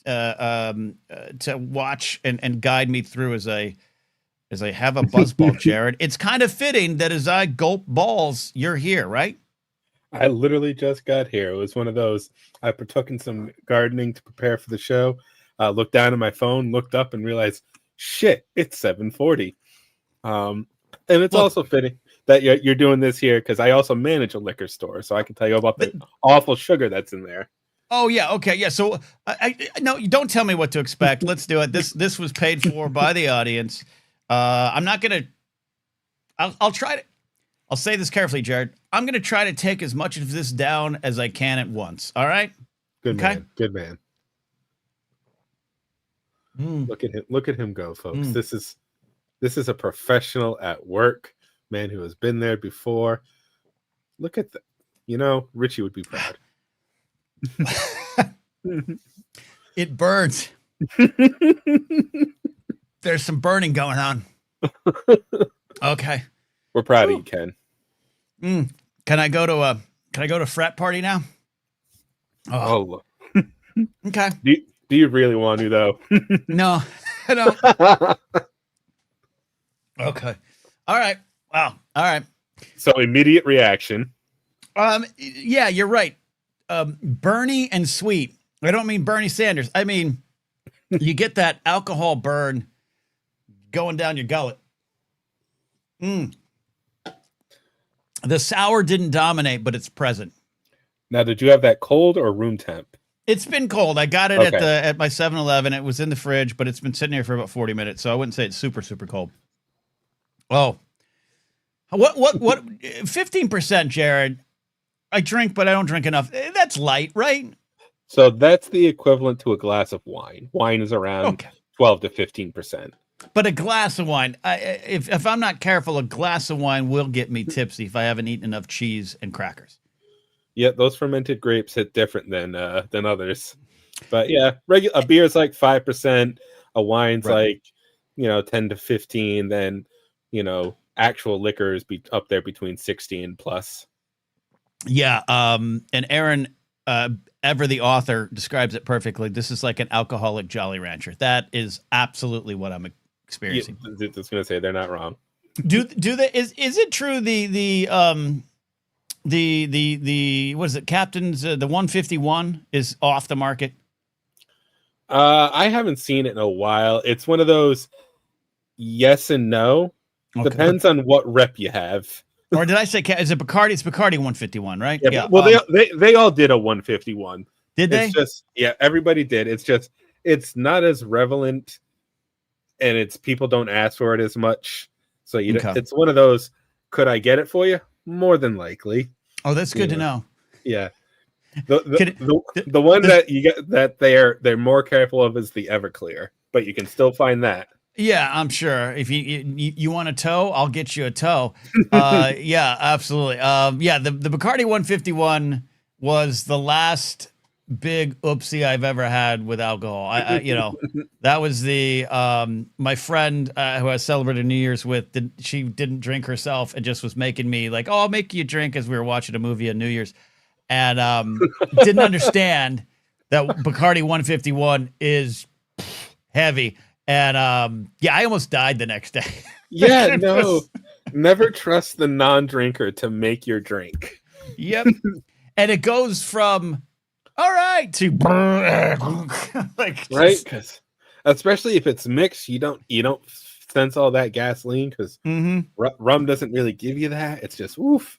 to watch and guide me through as I have a BuzzBallz, Jared. It's kind of fitting that as I gulp balls, you're here, right? I literally just got here. It was one of those, I partook in some gardening to prepare for the show, looked down at my phone, looked up and realized, shit, it's 7:40. And it's also fitting that you're doing this here because I also manage a liquor store, so I can tell you about the awful sugar that's in there. Oh, yeah. Okay. Yeah. So no, you don't tell me what to expect. Let's do it. This was paid for by the audience. I'm not going to, I'll try to, I'll say this carefully, Jared. I'm going to try to take as much of this down as I can at once. All right. Good man. Good man. Look at him go, folks. This is a professional at work, man who has been there before. Look at Richie would be proud. It burns. There's some burning going on. Okay. We're proud of you, Ken. Can I go to a frat party now? Oh, Okay. do you really want to though? No, I don't. Okay. All right. Wow. All right. So immediate reaction. Yeah, you're right. Bernie and sweet. I don't mean Bernie Sanders. I mean, you get that alcohol burn going down your gullet. The sour didn't dominate, but it's present. Now, did you have that cold or room temp? It's been cold. I got it Okay. at my 7-Eleven. It was in the fridge, but it's been sitting here for about 40 minutes, so I wouldn't say it's super, super cold. Oh. What 15%, Jared? I drink, but I don't drink enough. That's light, right? So that's the equivalent to a glass of wine. Wine is around 12 to 15%. But a glass of wine, if I'm not careful, a glass of wine will get me tipsy if I haven't eaten enough cheese and crackers. Yeah, those fermented grapes hit different than others. But yeah, a beer is like 5%. A wine's like 10 to 15. Then actual liquor is up there between 60 and plus. Yeah, and Aaron, Ever the author, describes it perfectly. This is like an alcoholic Jolly Rancher. That is absolutely what I'm experiencing. Yeah, I was gonna say they're not wrong. Do they is it true the what is it, Captain's the 151 is off the market? I haven't seen it in a while. It's one of those yes and no. Okay. Depends on what rep you have. Or did I say is it Bacardi? It's Bacardi 151, right? Yeah. Well, they all did a 151. Did they? It's just everybody did. It's not as relevant, and it's people don't ask for it as much. So it's one of those. Could I get it for you? More than likely. Oh, that's good to know. Yeah. The one that you get that they're more careful of is the Everclear, but you can still find that. Yeah, I'm sure. If you want a toe, I'll get you a toe. Yeah, absolutely. Yeah, the Bacardi 151 was the last big oopsie I've ever had with alcohol. That was the my friend who I celebrated New Year's with. She didn't drink herself and just was making me like, oh, I'll make you a drink as we were watching a movie on New Year's, and didn't understand that Bacardi 151 is heavy. And I almost died the next day. Yeah, no, never trust the non-drinker to make your drink. Yep. And it goes from all right to like right, because especially if it's mixed, you don't sense all that gasoline because rum doesn't really give you that. It's just woof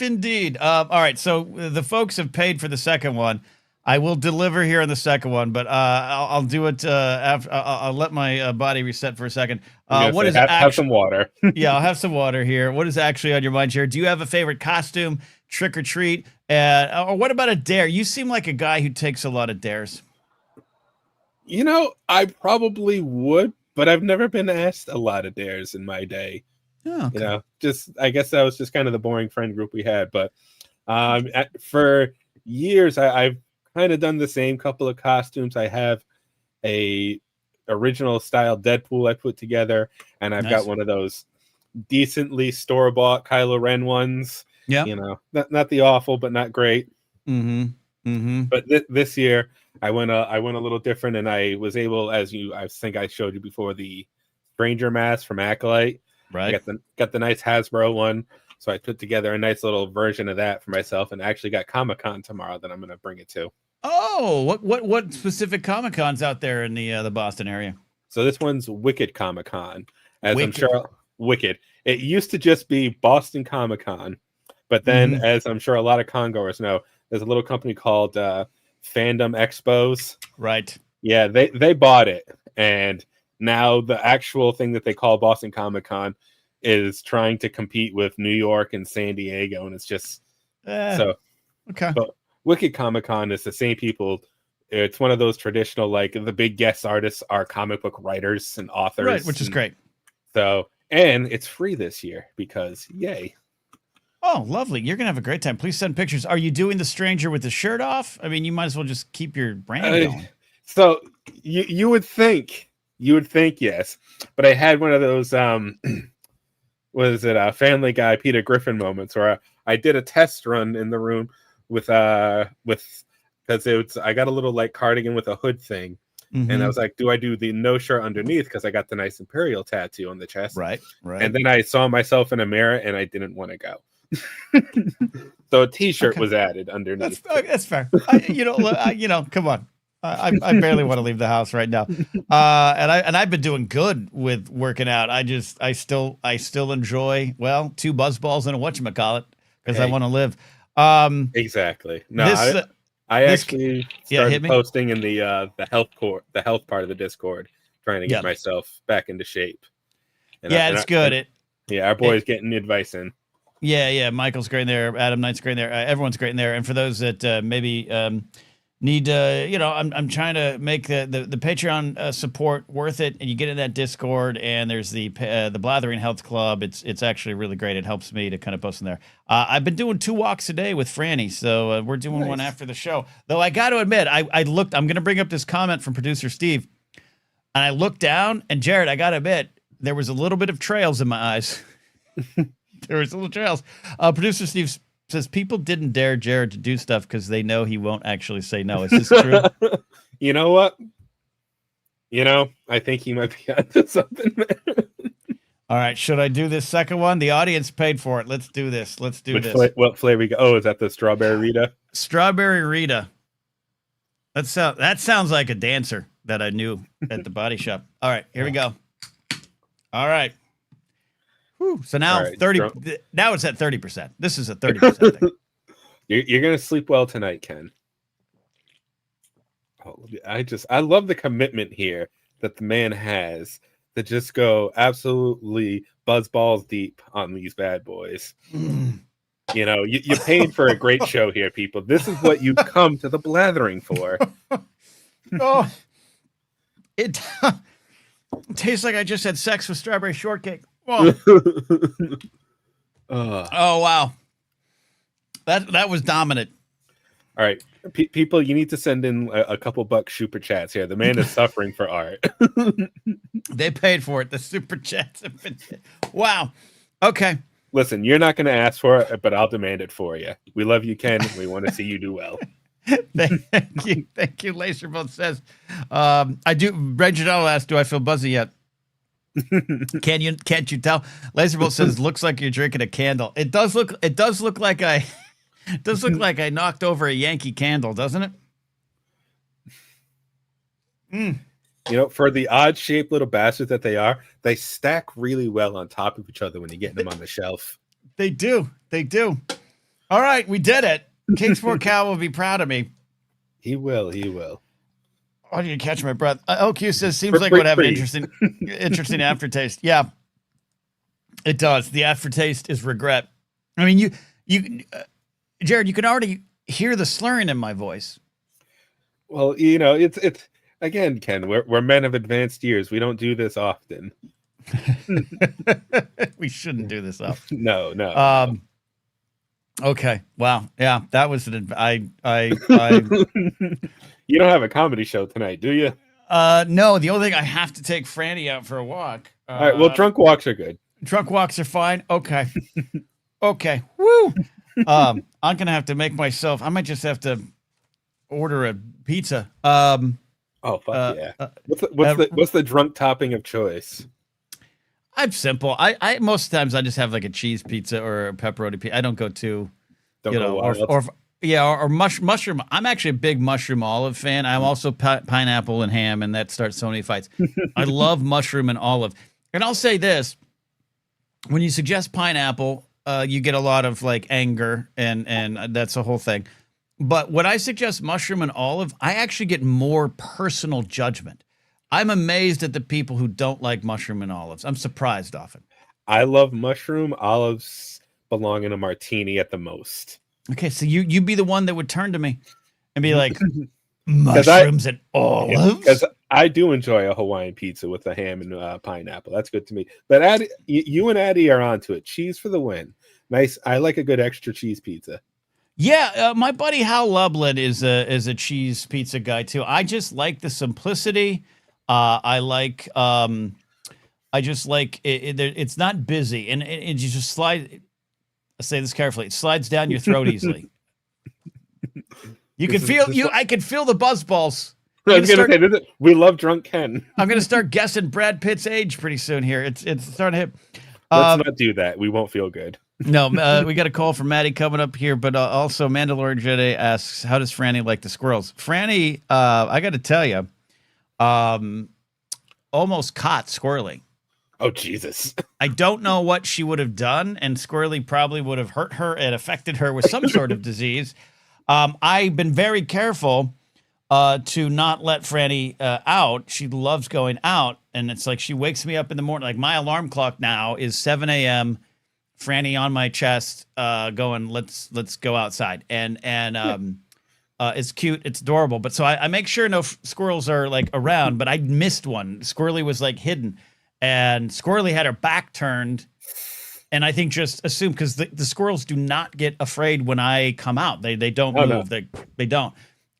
indeed. All right, so the folks have paid for the second one. I will deliver here on the second one, but I'll do it after. I'll let my body reset for a second. What is have some water? Yeah, I'll have some water here. What is actually on your mind, Jared? Do you have a favorite costume, trick or treat, or what about a dare? You seem like a guy who takes a lot of dares. I probably would, but I've never been asked a lot of dares in my day. Oh, okay. I guess that was just kind of the boring friend group we had. But for years, I've kind of done the same couple of costumes. I have a original style Deadpool I put together, and I've got one of those decently store-bought Kylo Ren ones. Yeah, not the awful, but not great. Mm-hmm. But this year I went a little different, and I was able, I think I showed you before, the Stranger mask from Acolyte. Right. I got the nice Hasbro one. So I put together a nice little version of that for myself, and I actually got Comic-Con tomorrow that I'm going to bring it to. Oh, what specific Comic-Cons out there in the Boston area? So this one's Wicked Comic-Con. As Wicked. I'm sure, Wicked. It used to just be Boston Comic-Con, but then, as I'm sure a lot of con-goers know, there's a little company called Fandom Expos. Right. Yeah, they bought it, and now the actual thing that they call Boston Comic-Con is trying to compete with New York and San Diego, and it's just so okay. But Wicked Comic-Con is the same people. It's one of those traditional, like, the big guest artists are comic book writers and authors, right? Which is great. So, and it's free this year because yay! Oh, lovely. You're going to have a great time. Please send pictures. Are you doing the stranger with the shirt off? I mean, you might as well just keep your brand going. So you would think yes, but I had one of those was it a Family Guy Peter Griffin moments where I did a test run in the room with because I got a little like cardigan with a hood thing, and I was like, do I do the no shirt underneath because I got the nice Imperial tattoo on the chest, right? And then I saw myself in a mirror and I didn't want to go. So a t-shirt was added underneath. That's fair. Come on. I barely want to leave the house right now. And I've been doing good with working out. I still enjoy, 2 BuzzBallz and a whatchamacallit because I want to live. Exactly. No, I actually started posting in the health part of the Discord, trying to get myself back into shape. It's good. Our boy's getting advice in. Yeah. Michael's great in there. Adam Knight's great in there. Everyone's great in there. And for those that maybe need I'm trying to make the Patreon support worth it, and you get in that Discord, and there's the Blathering Health Club. It's actually really great. It helps me to kind of post in there. I've been doing 2 walks a day with Franny, so we're doing one after the show. Though I got to admit, I looked. I'm going to bring up this comment from producer Steve, and I looked down, and Jared, I got to admit, there was a little bit of trails in my eyes. There was little trails. Producer Steve says people didn't dare Jared to do stuff because they know he won't actually say no. Is this true? You know what? I think he might be onto something. All right. Should I do this second one? The audience paid for it. Let's do this. What flavor we go? Oh, is that the Strawberry Rita? Strawberry Rita. That sounds like a dancer that I knew at the body shop. All right. Here we go. All right. Whew. So now 30. Now it's at 30%. This is a 30% thing. You're gonna sleep well tonight, Ken. Oh, I love the commitment here that the man has to just go absolutely BuzzBallz deep on these bad boys. You paid for a great show here, people. This is what you come to the Blathering for. Oh, it tastes like I just had sex with strawberry shortcake. Oh, oh wow, that was dominant. All right, people, you need to send in a couple bucks super chats here. The man is suffering for art. They paid for it. The super chats have been. Wow. Okay. Listen, you're not going to ask for it, but I'll demand it for you. We love you, Ken. We want to see you do well. Thank you. Laserbolt says, I do. Reginald asked, "Do I feel buzzy yet?" Can't you tell? Laserbolt says, "Looks like you're drinking a candle." It does look like I knocked over a Yankee candle, doesn't it? For the odd shaped little bastards that they are, they stack really well on top of each other when you get them on the shelf. They do. All right, we did it. Kingsport Cal will be proud of me. He will. I need to catch my breath. LQ says, seems like it would have an interesting aftertaste. Yeah, it does. The aftertaste is regret. I mean, you, Jared, you can already hear the slurring in my voice. Well, it's again, Ken, we're men of advanced years. We don't do this often. We shouldn't do this often. No. Okay. Wow. Yeah, that was I You don't have a comedy show tonight, do you? No, the only thing I have to take Franny out for a walk. All right, well, drunk walks are good. Drunk walks are fine. Okay. Okay. Woo. I'm gonna have to make myself. I might just have to order a pizza. Oh fuck yeah! What's the drunk topping of choice? I'm simple. I most times I just have like a cheese pizza or a pepperoni pizza. I don't go too, or mushroom. I'm actually a big mushroom olive fan. I'm also pineapple and ham, and that starts so many fights. I love mushroom and olive. And I'll say this: when you suggest pineapple, you get a lot of like anger, and that's the whole thing. But when I suggest mushroom and olive, I actually get more personal judgment. I'm amazed at the people who don't like mushroom and olives. I'm surprised often. I love mushroom. Olives belong in a martini at the most. Okay, so you'd be the one that would turn to me and be like, mushrooms and olives? Because I do enjoy a Hawaiian pizza with the ham and pineapple. That's good to me. But you and Addie are onto it. Cheese for the win. Nice. I like a good extra cheese pizza. Yeah, my buddy Hal Lublin is a cheese pizza guy too. I just like the simplicity. I like I just like it's not busy, and it you just slide. I say this carefully. It slides down your throat easily. You can feel you. I can feel the BuzzBallz. I was gonna say, we love drunk Ken. I'm gonna start guessing Brad Pitt's age pretty soon. Here, it's starting to hit. Let's not do that. We won't feel good. No, we got a call from Maddie coming up here, but also Mandalorian Jedi asks, "How does Franny like the squirrels?" Franny, I got to tell you, almost caught Squirrely. Oh Jesus! I don't know what she would have done, and Squirrely probably would have hurt her and affected her with some sort of disease. I've been very careful to not let Franny out. She loves going out, and it's like she wakes me up in the morning. Like my alarm clock now is 7 a.m. Franny on my chest, going, let's go outside. And it's cute. It's adorable. But so I make sure no squirrels are like around, but I missed one. Squirrely was like hidden, and Squirrely had her back turned. And I think just assume, because the squirrels do not get afraid when I come out. They don't move. No. They don't.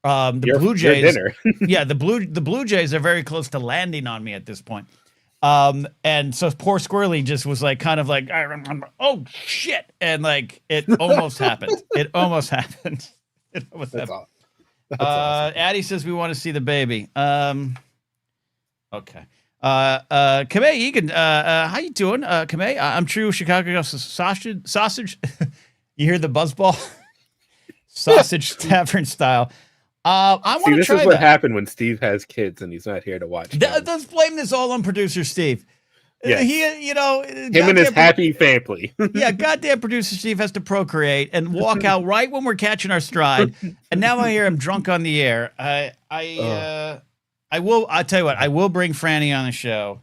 The Blue Jays, yeah, the Blue Jays are very close to landing on me at this point. And so poor Squirrely just was like, kind of like, oh shit. And like, it almost happened. It almost happened. It almost happened. Awesome. Addie says we want to see the baby. Okay. Kamei Egan, how you doing? Kamei, I'm true Chicago sausage. You hear the BuzzBallz? Sausage tavern style. I want to try this is what happened when Steve has kids and he's not here to watch. Let's blame this all on producer Steve. Yes. He, him and his happy family. Yeah, goddamn producer Steve has to procreate and walk out right when we're catching our stride. And now I hear him drunk on the air. I tell you what, I will bring Franny on the show.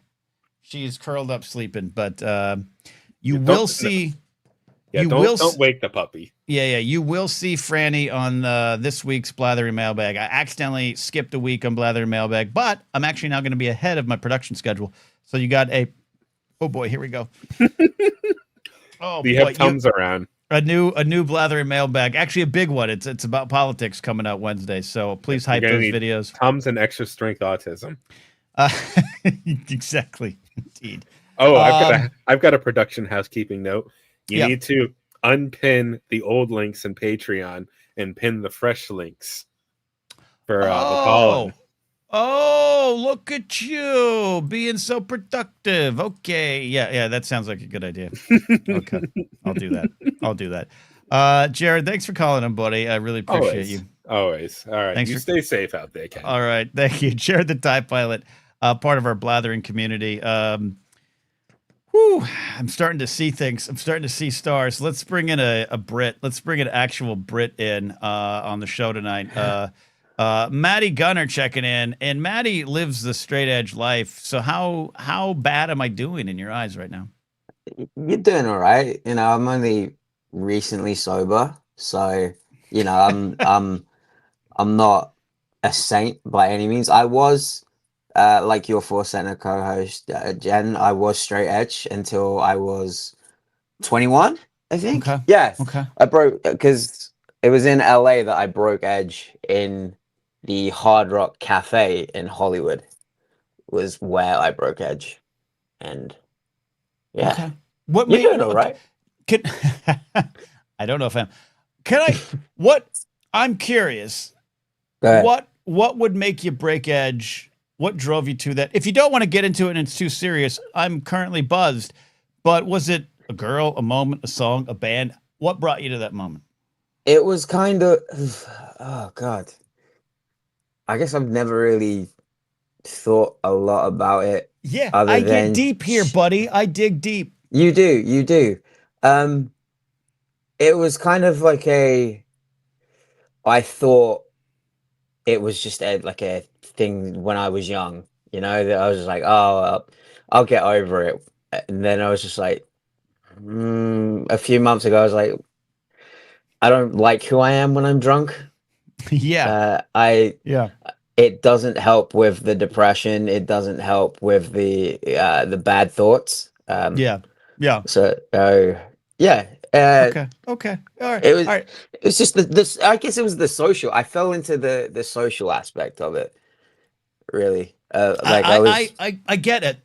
She's curled up sleeping, but you will see. Yeah, don't wake the puppy. Yeah, you will see Franny on this week's Blathering Mailbag. I accidentally skipped a week on Blathering Mailbag, but I'm actually now going to be ahead of my production schedule. So you got oh boy, here we go. You have Tums around. A new Blathering Mailbag, actually a big one. It's about politics coming out Wednesday. So please hype those videos. Tums and extra strength autism. Exactly, indeed. Oh, I've got a production housekeeping note. You need to unpin the old links in Patreon and pin the fresh links for the call. Oh, look at you being so productive. Okay. Yeah, that sounds like a good idea. Okay. I'll do that. Jared, thanks for calling in, buddy. I really appreciate you. Always. All right. Thanks. Stay safe out there, Ken. All right. Thank you. Jared the TIE Pilot, part of our Blathering community. I'm starting to see things. I'm starting to see stars. Let's bring in a Brit. Let's bring an actual Brit in on the show tonight. Maddie Gunner checking in, and Maddie lives the straight edge life. So how bad am I doing in your eyes right now? You're doing all right. I'm only recently sober, so I'm not a saint by any means. I was. Like your 4 Center co-host, Jen, I was straight edge until I was 21, I think. Okay. Yeah. Okay. I broke, because it was in LA that I broke edge in the Hard Rock Cafe in Hollywood, was where I broke edge. And yeah. Okay. What You're doing all right. I don't know if I'm curious. What would make you break edge? What drove you to that? If you don't want to get into it and it's too serious, I'm currently buzzed. But was it a girl, a moment, a song, a band? What brought you to that moment? It was kind of, oh God. I guess I've never really thought a lot about it. Yeah, I get deep here, buddy. I dig deep. You do. It was kind of like I thought it was just like a thing when I was young, that I was just like, oh, I'll get over it. And then I was just like, a few months ago, I was like, I don't like who I am when I'm drunk. Yeah. It doesn't help with the depression. It doesn't help with the bad thoughts. Yeah. So, yeah, Okay. Okay. All right. It was All right. it was just this. I guess it was the social. I fell into the social aspect of it. Really, like I was. I get it.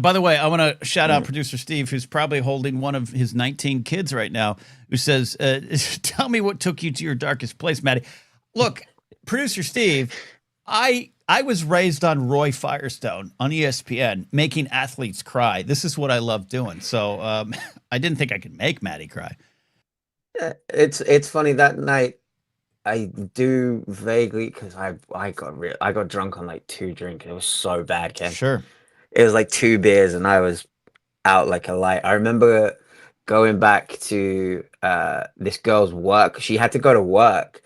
By the way, I want to shout out producer Steve, who's probably holding one of his 19 kids right now, who says, "Tell me what took you to your darkest place, Maddie." Look, producer Steve, I was raised on Roy Firestone on ESPN, making athletes cry. This is what I love doing. So I didn't think I could make Maddie cry. It's funny that night. I do vaguely because I got drunk on like 2 drinks. It was so bad, Ken. Sure. It was like 2 beers and I was out like a light. I remember going back to this girl's work. She had to go to work,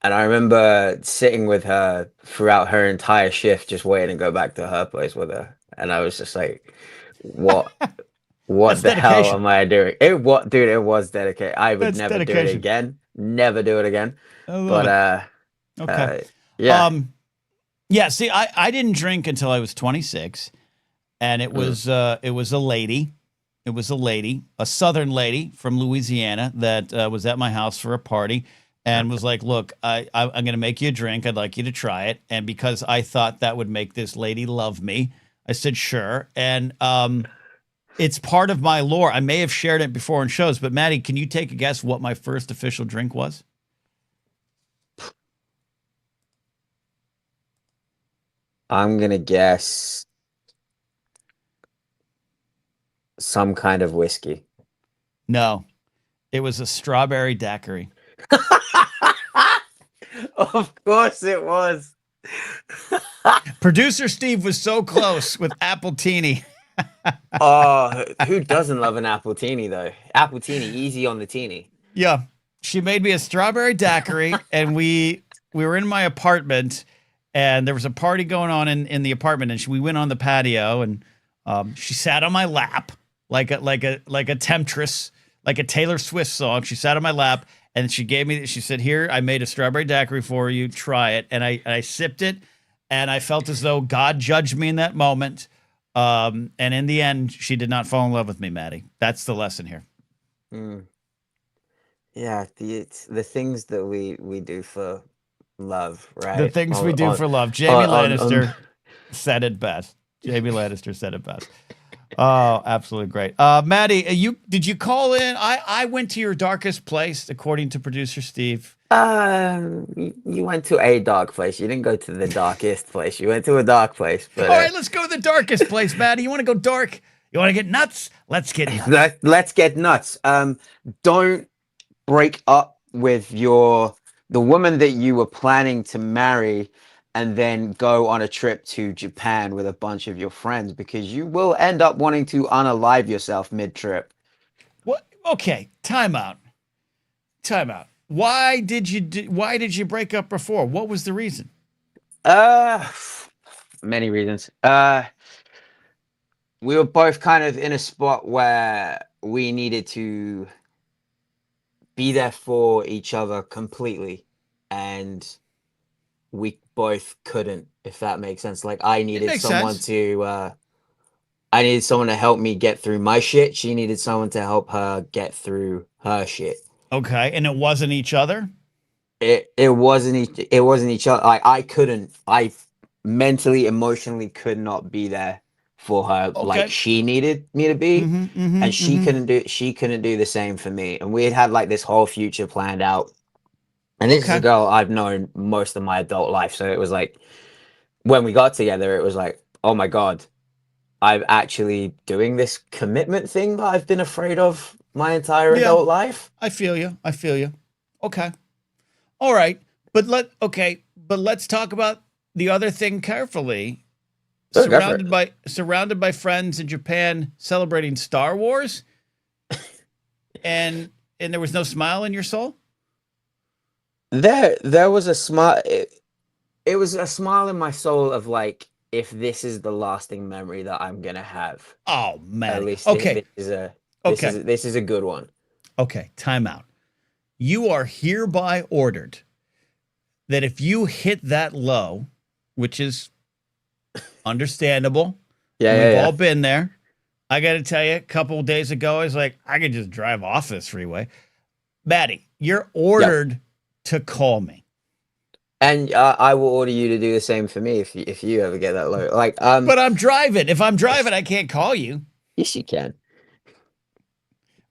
and I remember sitting with her throughout her entire shift, just waiting to go back to her place with her. And I was just like, "What? What That's the hell dedication. am I doing?" It what, dude? It was dedicated. I would That's never do it dedication. again. Never do it again. I love But it. Okay. yeah. Yeah. See, I didn't drink until I was 26, and it was a lady. It was a Southern lady from Louisiana that was at my house for a party and was like, "Look, I'm going to make you a drink. I'd like you to try it." And because I thought that would make this lady love me, I said, "Sure." And it's part of my lore. I may have shared it before in shows, but Maddie, can you take a guess what my first official drink was? I'm gonna guess some kind of whiskey. No, it was a strawberry daiquiri. Of course it was. Producer Steve was so close with Appletini. Oh, who doesn't love an appletini though? Appletini, easy on the teeny. Yeah, she made me a strawberry daiquiri, and we were in my apartment, and there was a party going on in the apartment, and we went on the patio, and she sat on my lap like a temptress, like a Taylor Swift song. She sat on my lap, and she gave me. She said, "Here, I made a strawberry daiquiri for you. Try it." And I sipped it, and I felt as though God judged me in that moment. And in the end, she did not fall in love with me, Maddie. That's the lesson here. Mm. Yeah, the things that we do for love, right? The things we do for love. Jamie on- Lannister said it best. Jamie Lannister said it best. Oh, absolutely great. Maddie, did you call in? I went to your darkest place, according to producer Steve. You went to a dark place. You didn't go to the darkest place. You went to a dark place. But All right, let's go to the darkest place, Maddie. You want to go dark? You want to get nuts? Let's get nuts. let's get nuts. Don't break up with the woman that you were planning to marry and then go on a trip to Japan with a bunch of your friends, because you will end up wanting to unalive yourself mid-trip. What? Okay, time out. Why did you break up before? What was the reason? Many reasons. We were both kind of in a spot where we needed to be there for each other completely, and we both couldn't, if that makes sense. Like I needed someone to help me get through my shit. She needed someone to help her get through her shit. Okay, and it wasn't each other? It wasn't each other. Like I mentally, emotionally could not be there for her like she needed me to be. And she couldn't do the same for me. And we had like this whole future planned out. And this is a girl I've known most of my adult life. So it was like, when we got together, it was like, oh my God, I'm actually doing this commitment thing that I've been afraid of my entire adult life. I feel you. Okay. All right. But let's talk about the other thing carefully. Surrounded by friends in Japan celebrating Star Wars, and there was no smile in your soul? There was a smile. It was a smile in my soul of like, if this is the lasting memory that I'm gonna have. Oh man. At least okay. This is a good one. Okay, time out. You are hereby ordered that if you hit that low, which is understandable, we've all been there. I got to tell you, a couple of days ago, I was like, I could just drive off this freeway. Maddie, you're ordered to call me. And I will order you to do the same for me if you ever get that low. Like, But I'm driving. If I'm driving, I can't call you. yes, you can.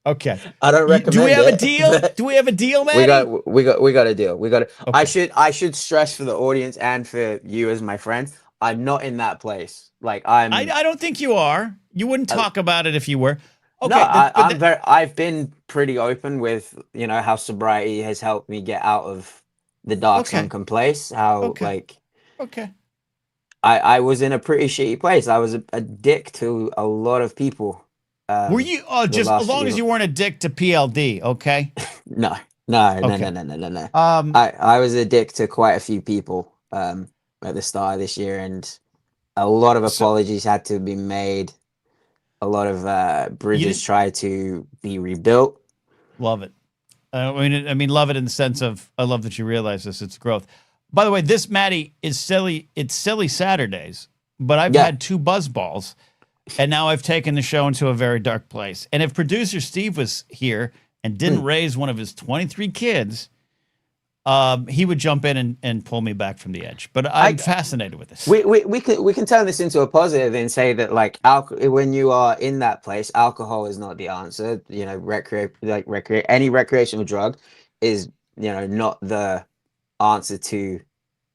Okay. I don't recommend. Do we have it, a deal? Do we have a deal, Maddie? we got a deal. We got. Okay. I should stress for the audience and for you as my friend. I'm not in that place. Like I don't think you are. You wouldn't talk about it if you were. Okay. No, I've been pretty open with how sobriety has helped me get out of the dark sunken place. How like okay. I was in a pretty shitty place. I was a dick to a lot of people. Were you just as long as you weren't a dick to PLD, okay? No. Okay. No. I was a dick to quite a few people at the start of this year, and a lot of apologies had to be made. A lot of bridges tried to be rebuilt. Love it. I mean, love it in the sense of I love that you realize this. It's growth. By the way, this Maddie is silly. It's silly Saturdays, but I've had 2 BuzzBallz, and now I've taken the show into a very dark place. And if producer Steve was here and didn't raise one of his 23 kids, he would jump in and pull me back from the edge. But I'm fascinated with this. We can turn this into a positive and say that like when you are in that place, alcohol is not the answer. Any recreational drug is not the answer to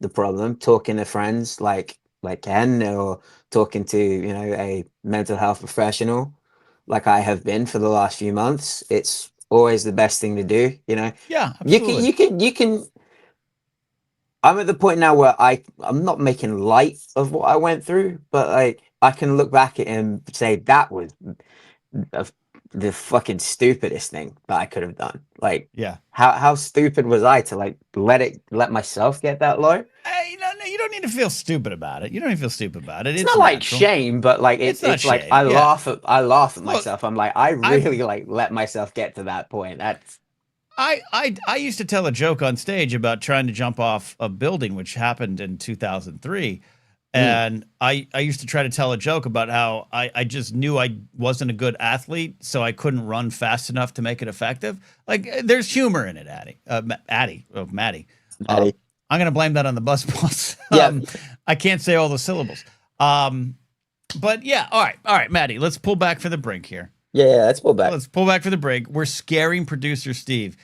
the problem. Talking to friends like Ken, or talking to a mental health professional like I have been for the last few months, it's always the best thing to do. Yeah, absolutely. you can I'm at the point now where I'm not making light of what I went through, but like I can look back at it and say that was the fucking stupidest thing that I could have done. Like, how stupid was I to like let myself get that low? No, you don't need to feel stupid about it. You don't need to feel stupid about it. It's not like shame, but like it's like I laugh at myself. I'm like, I really like let myself get to that point. That's I used to tell a joke on stage about trying to jump off a building, which happened in 2003. And I used to try to tell a joke about how I just knew I wasn't a good athlete, so I couldn't run fast enough to make it effective. Like, there's humor in it, Maddie. I'm going to blame that on the BuzzBallz. I can't say all the syllables. But yeah, all right, Maddie, let's pull back for the brink here. Yeah, let's pull back. Let's pull back for the break. We're scaring producer Steve.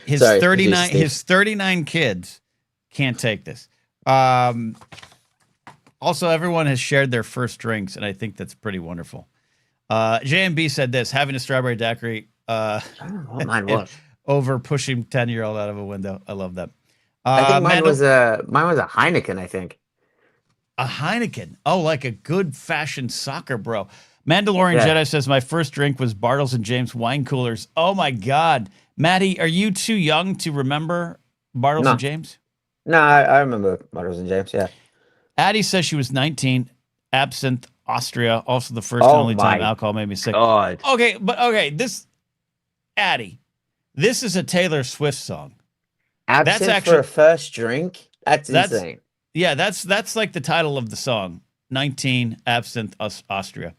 His 39 kids can't take this. Also, everyone has shared their first drinks, and I think that's pretty wonderful. JMB said this: having a strawberry daiquiri over pushing 10-year-old out of a window. I love that. I think mine was a Heineken. I think a Heineken. Oh, like a good fashioned soccer bro. Mandalorian Jedi says my first drink was Bartles and James wine coolers. Oh my God, Maddie, are you too young to remember Bartles and James? No, I remember Bartles and James. Yeah. Addie says she was 19. Absinthe, Austria. Also, the first and only time alcohol made me sick. God. Okay, Addie, this is a Taylor Swift song. Absinthe that's actually, for a first drink? That's insane. Yeah, that's like the title of the song. 19, Absinthe, Austria.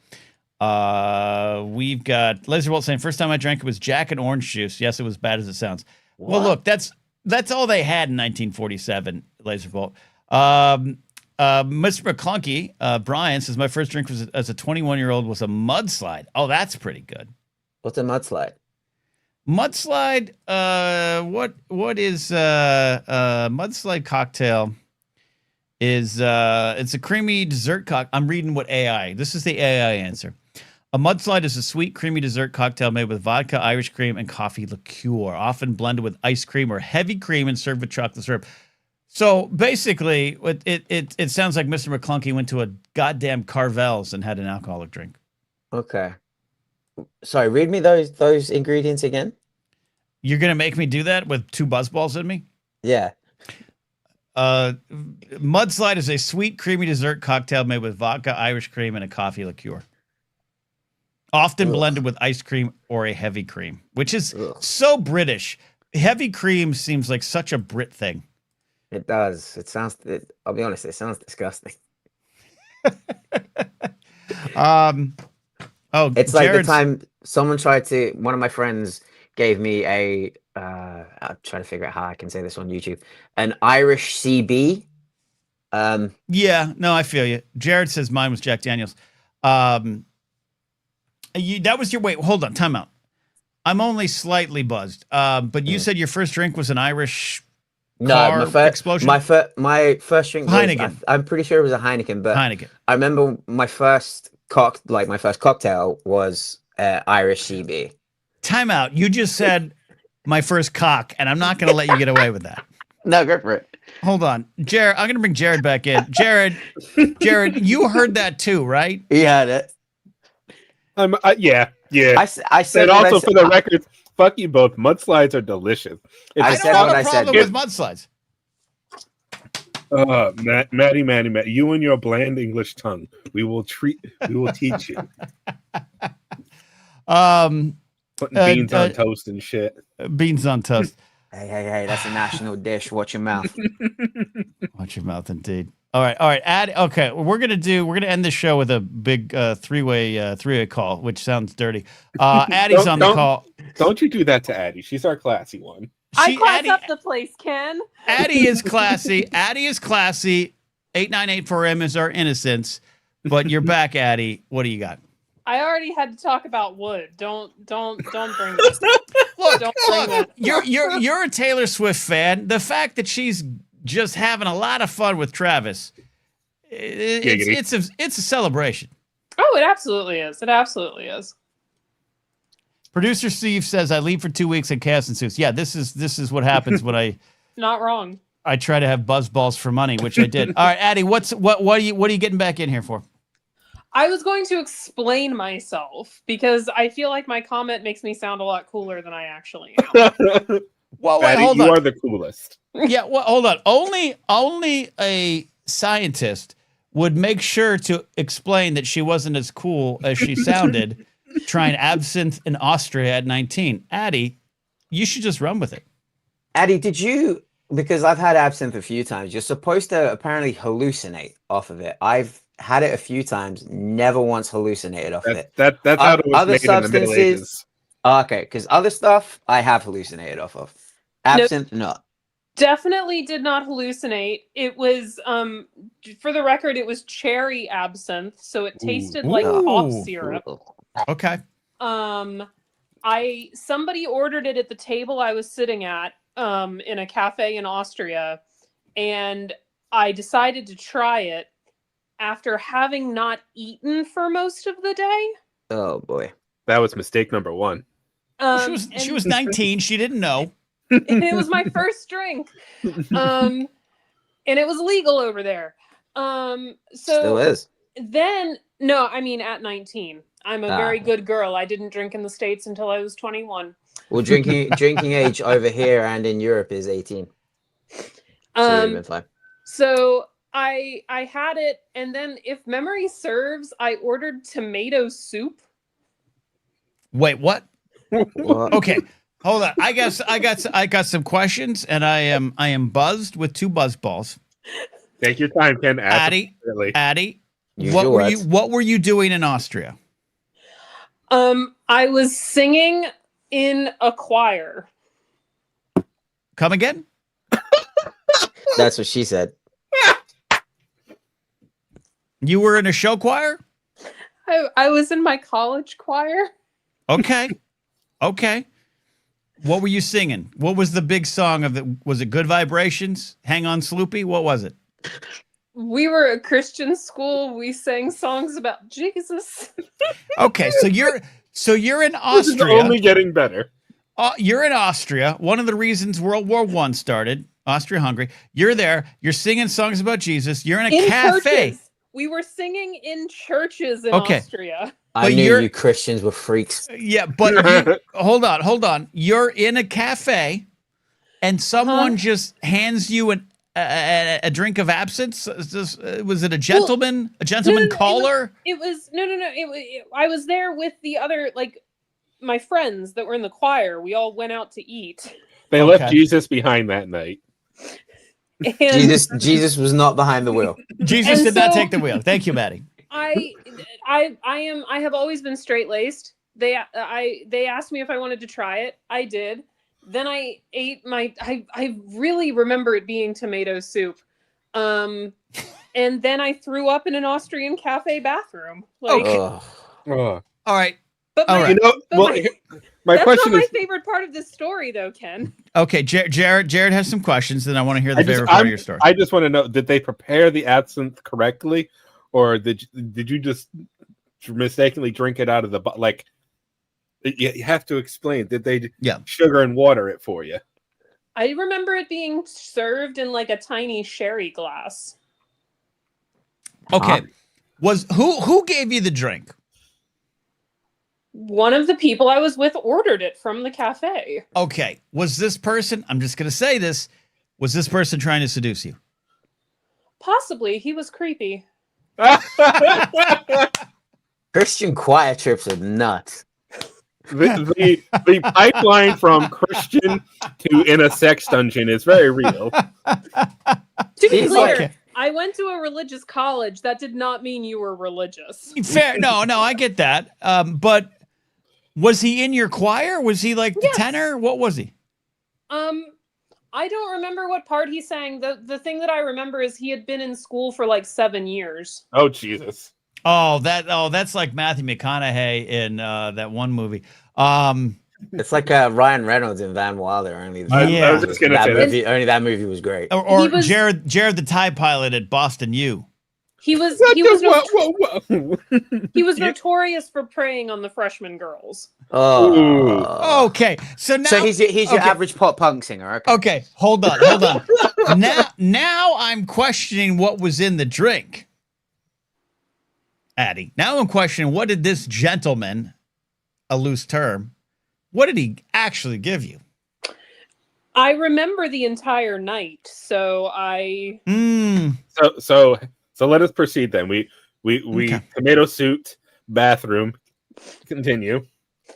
We've got Laserbolt saying first time I drank it was Jack and orange juice. Yes, it was bad as it sounds. What? Well, look, that's all they had in 1947. Laserbolt. Mr. McClunky, Brian says my first drink was as a 21-year-old was a mudslide. Oh, that's pretty good. What's a mudslide? Mudslide. What is mudslide cocktail? Is it's a creamy dessert cocktail. I'm reading what AI. This is the AI answer. A mudslide is a sweet, creamy dessert cocktail made with vodka, Irish cream, and coffee liqueur, often blended with ice cream or heavy cream and served with chocolate syrup. So basically, it sounds like Mr. McClunky went to a goddamn Carvel's and had an alcoholic drink. Okay. Sorry, read me those ingredients again. You're gonna make me do that with 2 BuzzBallz in me? Yeah. Mudslide is a sweet, creamy dessert cocktail made with vodka, Irish cream, and a coffee liqueur. Often blended with ice cream or a heavy cream, which is so British. Heavy cream seems like such a Brit thing. It does. I'll be honest, it sounds disgusting. Oh, It's like Jared's- the time one of my friends gave me I'll try to figure out how I can say this on YouTube, an Irish CB. Yeah, no, I feel you. Jared says mine was Jack Daniels. That was your wait. Hold on, time out. I'm only slightly buzzed. But you said your first drink was an Irish car explosion. My first drink was, Heineken. I'm pretty sure it was a Heineken, but Heineken. I remember my first cocktail was Irish CB. Time out. You just said my first cock, and I'm not going to let you get away with that. No, go for it. Hold on, Jared. I'm going to bring Jared back in. Jared, you heard that too, right? He had it. Yeah. I said And what I also said. for the record, fuck you both. Mudslides are delicious. If I I it's said don't what have I a said. problem with mudslides. Maddie, you and your bland English tongue. We will teach you. Putting beans on toast and shit. Beans on toast. Hey, that's a national dish. Watch your mouth. Watch your mouth, indeed. All right. Okay, we're gonna end this show with a big three-way call, which sounds dirty. Addie's on the call. Don't you do that to Addie? She's our classy one. I class Addie, up the place, Ken. Addie is classy. 8984M is our innocence. But you're back, Addie. What do you got? I already had to talk about wood. Don't bring this. Look, Don't bring that. you're a Taylor Swift fan. The fact that she's just having a lot of fun with Travis, it's a celebration. Oh, it absolutely is. It absolutely is. Producer Steve says I leave for 2 weeks and Chaos ensues. Yeah, this is what happens when Not wrong. I try to have BuzzBallz for money, which I did. All right, Addie, what are you getting back in here for? I was going to explain myself because I feel like my comment makes me sound a lot cooler than I actually am. Well, Addie, hold you on. are the coolest. Yeah, well, hold on. Only a scientist would make sure to explain that she wasn't as cool as she sounded trying absinthe in Austria at 19. Addie, you should just run with it. Addie, because I've had absinthe a few times, you're supposed to apparently hallucinate off of it. I've had it a few times, never once hallucinated off it. That's how it was Other made in the Middle Ages. substances, okay, because other stuff I have hallucinated off of. Absinthe, not. Definitely did not hallucinate. It was, for the record, it was cherry absinthe, so it tasted like cough Ooh. syrup. Okay. Somebody ordered it at the table I was sitting at, in a cafe in Austria, and I decided to try it after having not eaten for most of the day. Oh boy. That was mistake number one. She was 19. She didn't know. And it was my first drink. And it was legal over there. Still is. Then, no, I mean at 19. I'm a very good girl. I didn't drink in the States until I was 21. Well, drinking age over here and in Europe is 18. So you've been fine. So I had it, and then if memory serves, I ordered tomato soup. Wait, what? What? Okay. Hold on. I got some questions, and I am buzzed with 2 BuzzBallz. Take your time, Ken. Addie, Use what your were words. what were you doing in Austria? I was singing in a choir. Come again? That's what she said. You were in a show choir? I was in my college choir. Okay. Okay. What were you singing? What was the big song of the? Was it Good Vibrations? Hang on, Sloopy? What was it? We were a Christian school. We sang songs about Jesus. Okay, so you're in This is Austria. only getting better. You're in Austria. One of the reasons World War I started, Austria-Hungary. You're there. You're singing songs about Jesus. You're in a cafe. Churches. We were singing in churches in Okay. Austria. I But knew you're- you Christians were freaks. Yeah, but hold on. You're in a cafe, and someone just hands you a drink of absinthe. Was it a gentleman? A gentleman caller? It was no. I was there with the other, like, my friends that were in the choir. We all went out to eat. They Okay. left Jesus behind that night. And Jesus was not behind the wheel. Jesus And did not so- take the wheel. Thank you, Maddie. I I have always been straight laced. They asked me if I wanted to try it. I did. Then I ate I really remember it being tomato soup. And then I threw up in an Austrian cafe bathroom. Like, Ugh. Oh. All right. but All my, right. You know, but well, my that's question not my is, favorite part of this story, though, Ken. Okay, Jared has some questions, then I want to hear the favorite part of your story. I just want to know: did they prepare the absinthe correctly, or did you just mistakenly drink it out of the like? You have to explain. Did they sugar and water it for you? I remember it being served in like a tiny sherry glass. Okay. Was who gave you the drink? One of the people I was with ordered it from the cafe. Okay. Was this person, I'm just going to say this, was this person trying to seduce you? Possibly. He was creepy. Christian quiet trips are nuts. The pipeline from Christian to in a sex dungeon is very real. To be He's clear, like- I went to a religious college. That did not mean you were religious. Fair. No, I get that. But was he in your choir? Was he like the Yes. tenor? What was he? I don't remember what part he sang. The thing that I remember is he had been in school for like 7 years. Oh Jesus! That's like Matthew McConaughey in that one movie. It's like Ryan Reynolds in Van Wilder. Only I was just gonna say that. only that movie was great. Or He was- Jared the Thai pilot at Boston U. He was notorious for preying on the freshman girls. Oh, Okay, so now so he's your okay. average pop punk singer. Okay. Okay, hold on. Now I'm questioning what was in the drink, Addie. Now I'm questioning what did this gentleman, a loose term, what did he actually give you? I remember the entire night, so I So let us proceed then. We Okay. tomato suit bathroom. Continue.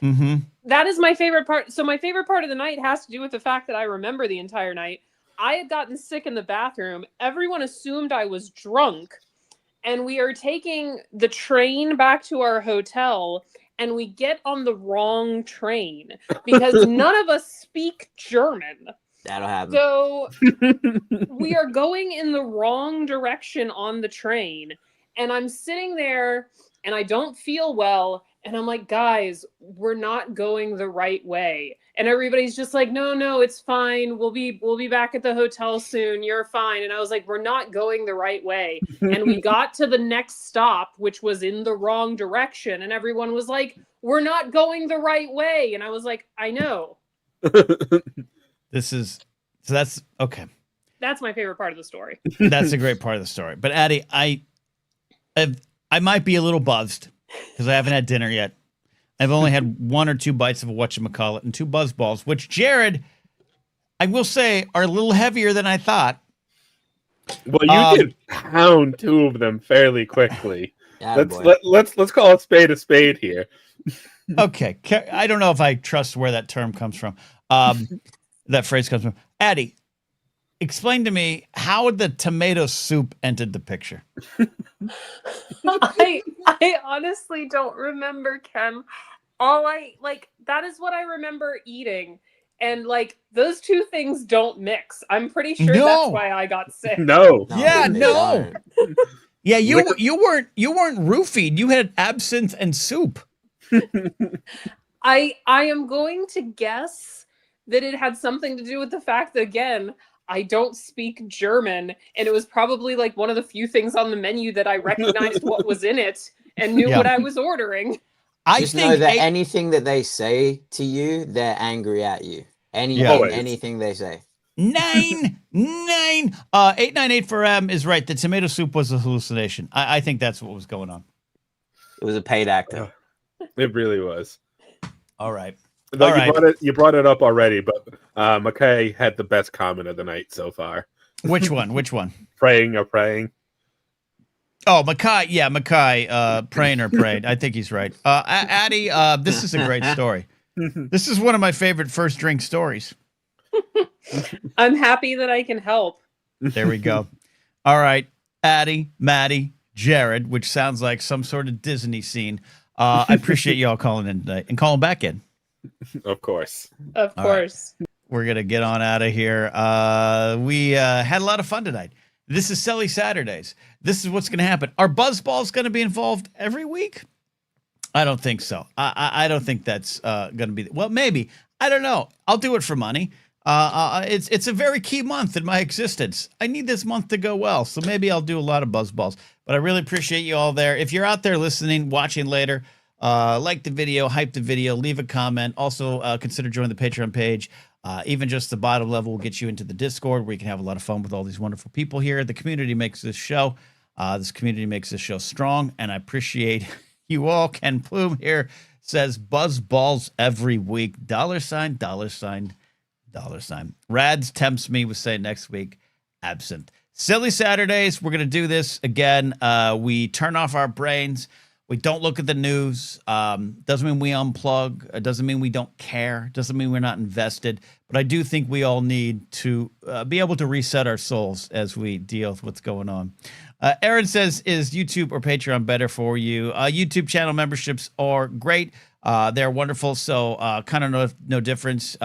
Mm-hmm. that is my favorite part. So my favorite part of the night has to do with the fact that I remember the entire night. I had gotten sick in the bathroom. Everyone assumed I was drunk, and we are taking the train back to our hotel, and we get on the wrong train because none of us speak German. That'll happen. So we are going in the wrong direction on the train, and I'm sitting there and I don't feel well, and I'm like, guys, we're not going the right way. And everybody's just like, no, it's fine. We'll be back at the hotel soon. You're fine. And I was like, we're not going the right way. And we got to the next stop, which was in the wrong direction, and everyone was like, we're not going the right way. And I was like, I know. So that's okay. That's my favorite part of the story. That's a great part of the story. But Addie, I might be a little buzzed because I haven't had dinner yet. I've only had 1 or 2 bites of a whatchamacallit and 2 BuzzBallz, which Jared, I will say, are a little heavier than I thought. Well, you did pound 2 of them fairly quickly. Attaboy. Let's call a spade here. Okay, I don't know if I trust where that term comes from. That phrase comes from. Addie, explain to me how the tomato soup entered the picture. I honestly don't remember, Ken. That is what I remember eating. And like those 2 things don't mix. I'm pretty sure No. that's why I got sick. No. Yeah, they no. don't. Yeah, you weren't roofied. You had absinthe and soup. I am going to guess that it had something to do with the fact that, again, I don't speak German, and it was probably like one of the few things on the menu that I recognized what was in it and knew what I was ordering. I Just think know that anything that they say to you, they're angry at you. Always. Anything they say. 898 for M is right. The tomato soup was a hallucination. I think that's what was going on. It was a paid actor. It really was. All right. Though All right. You brought it up already, but McKay had the best comment of the night so far. Which one? Praying or praying. Oh, Mackay. Yeah, Mackay. Praying or prayed. I think he's right. Addie, this is a great story. This is one of my favorite first drink stories. I'm happy that I can help. There we go. All right, Addie, Maddie, Jared, which sounds like some sort of Disney scene. I appreciate you all calling in today and calling back in. Of course. Of course. We're going to get on out of here. We had a lot of fun tonight. This is Silly Saturdays. This is what's going to happen. Are BuzzBallz going to be involved every week? I don't think so. I don't think that's going to be. Well, maybe. I don't know. I'll do it for money. It's a very key month in my existence. I need this month to go well, so maybe I'll do a lot of BuzzBallz. But I really appreciate you all there. If you're out there listening, watching later, like the video, hype the video, leave a comment. Also, consider joining the Patreon page. Even just the bottom level will get you into the Discord where you can have a lot of fun with all these wonderful people here. The community makes this show. This community makes this show strong, and I appreciate you all. Ken Plume here says BuzzBallz every week. $, $. Rads tempts me with saying next week, absent. Silly Saturdays. We're going to do this again. We turn off our brains. We don't look at the news. Doesn't mean we unplug. It doesn't mean we don't care. Doesn't mean we're not invested. But I do think we all need to be able to reset our souls as we deal with what's going on. Aaron says, is YouTube or Patreon better for you? YouTube channel memberships are great. They're wonderful. So kind of no difference.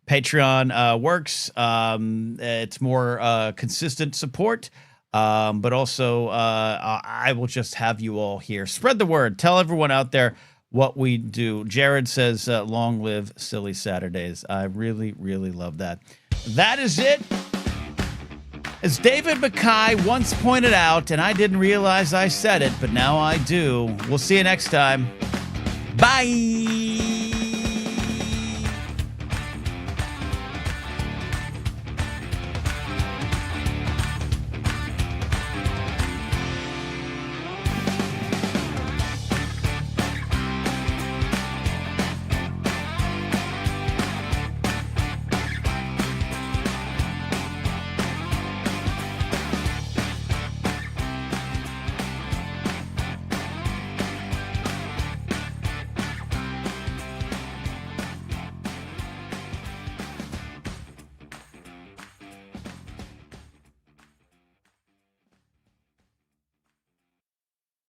Patreon works. It's more consistent support. But also, I will just have you all here. Spread the word. Tell everyone out there what we do. Jared says, long live Silly Saturdays. I really, really love that. That is it. As David Mackay once pointed out, and I didn't realize I said it, but now I do. We'll see you next time. Bye.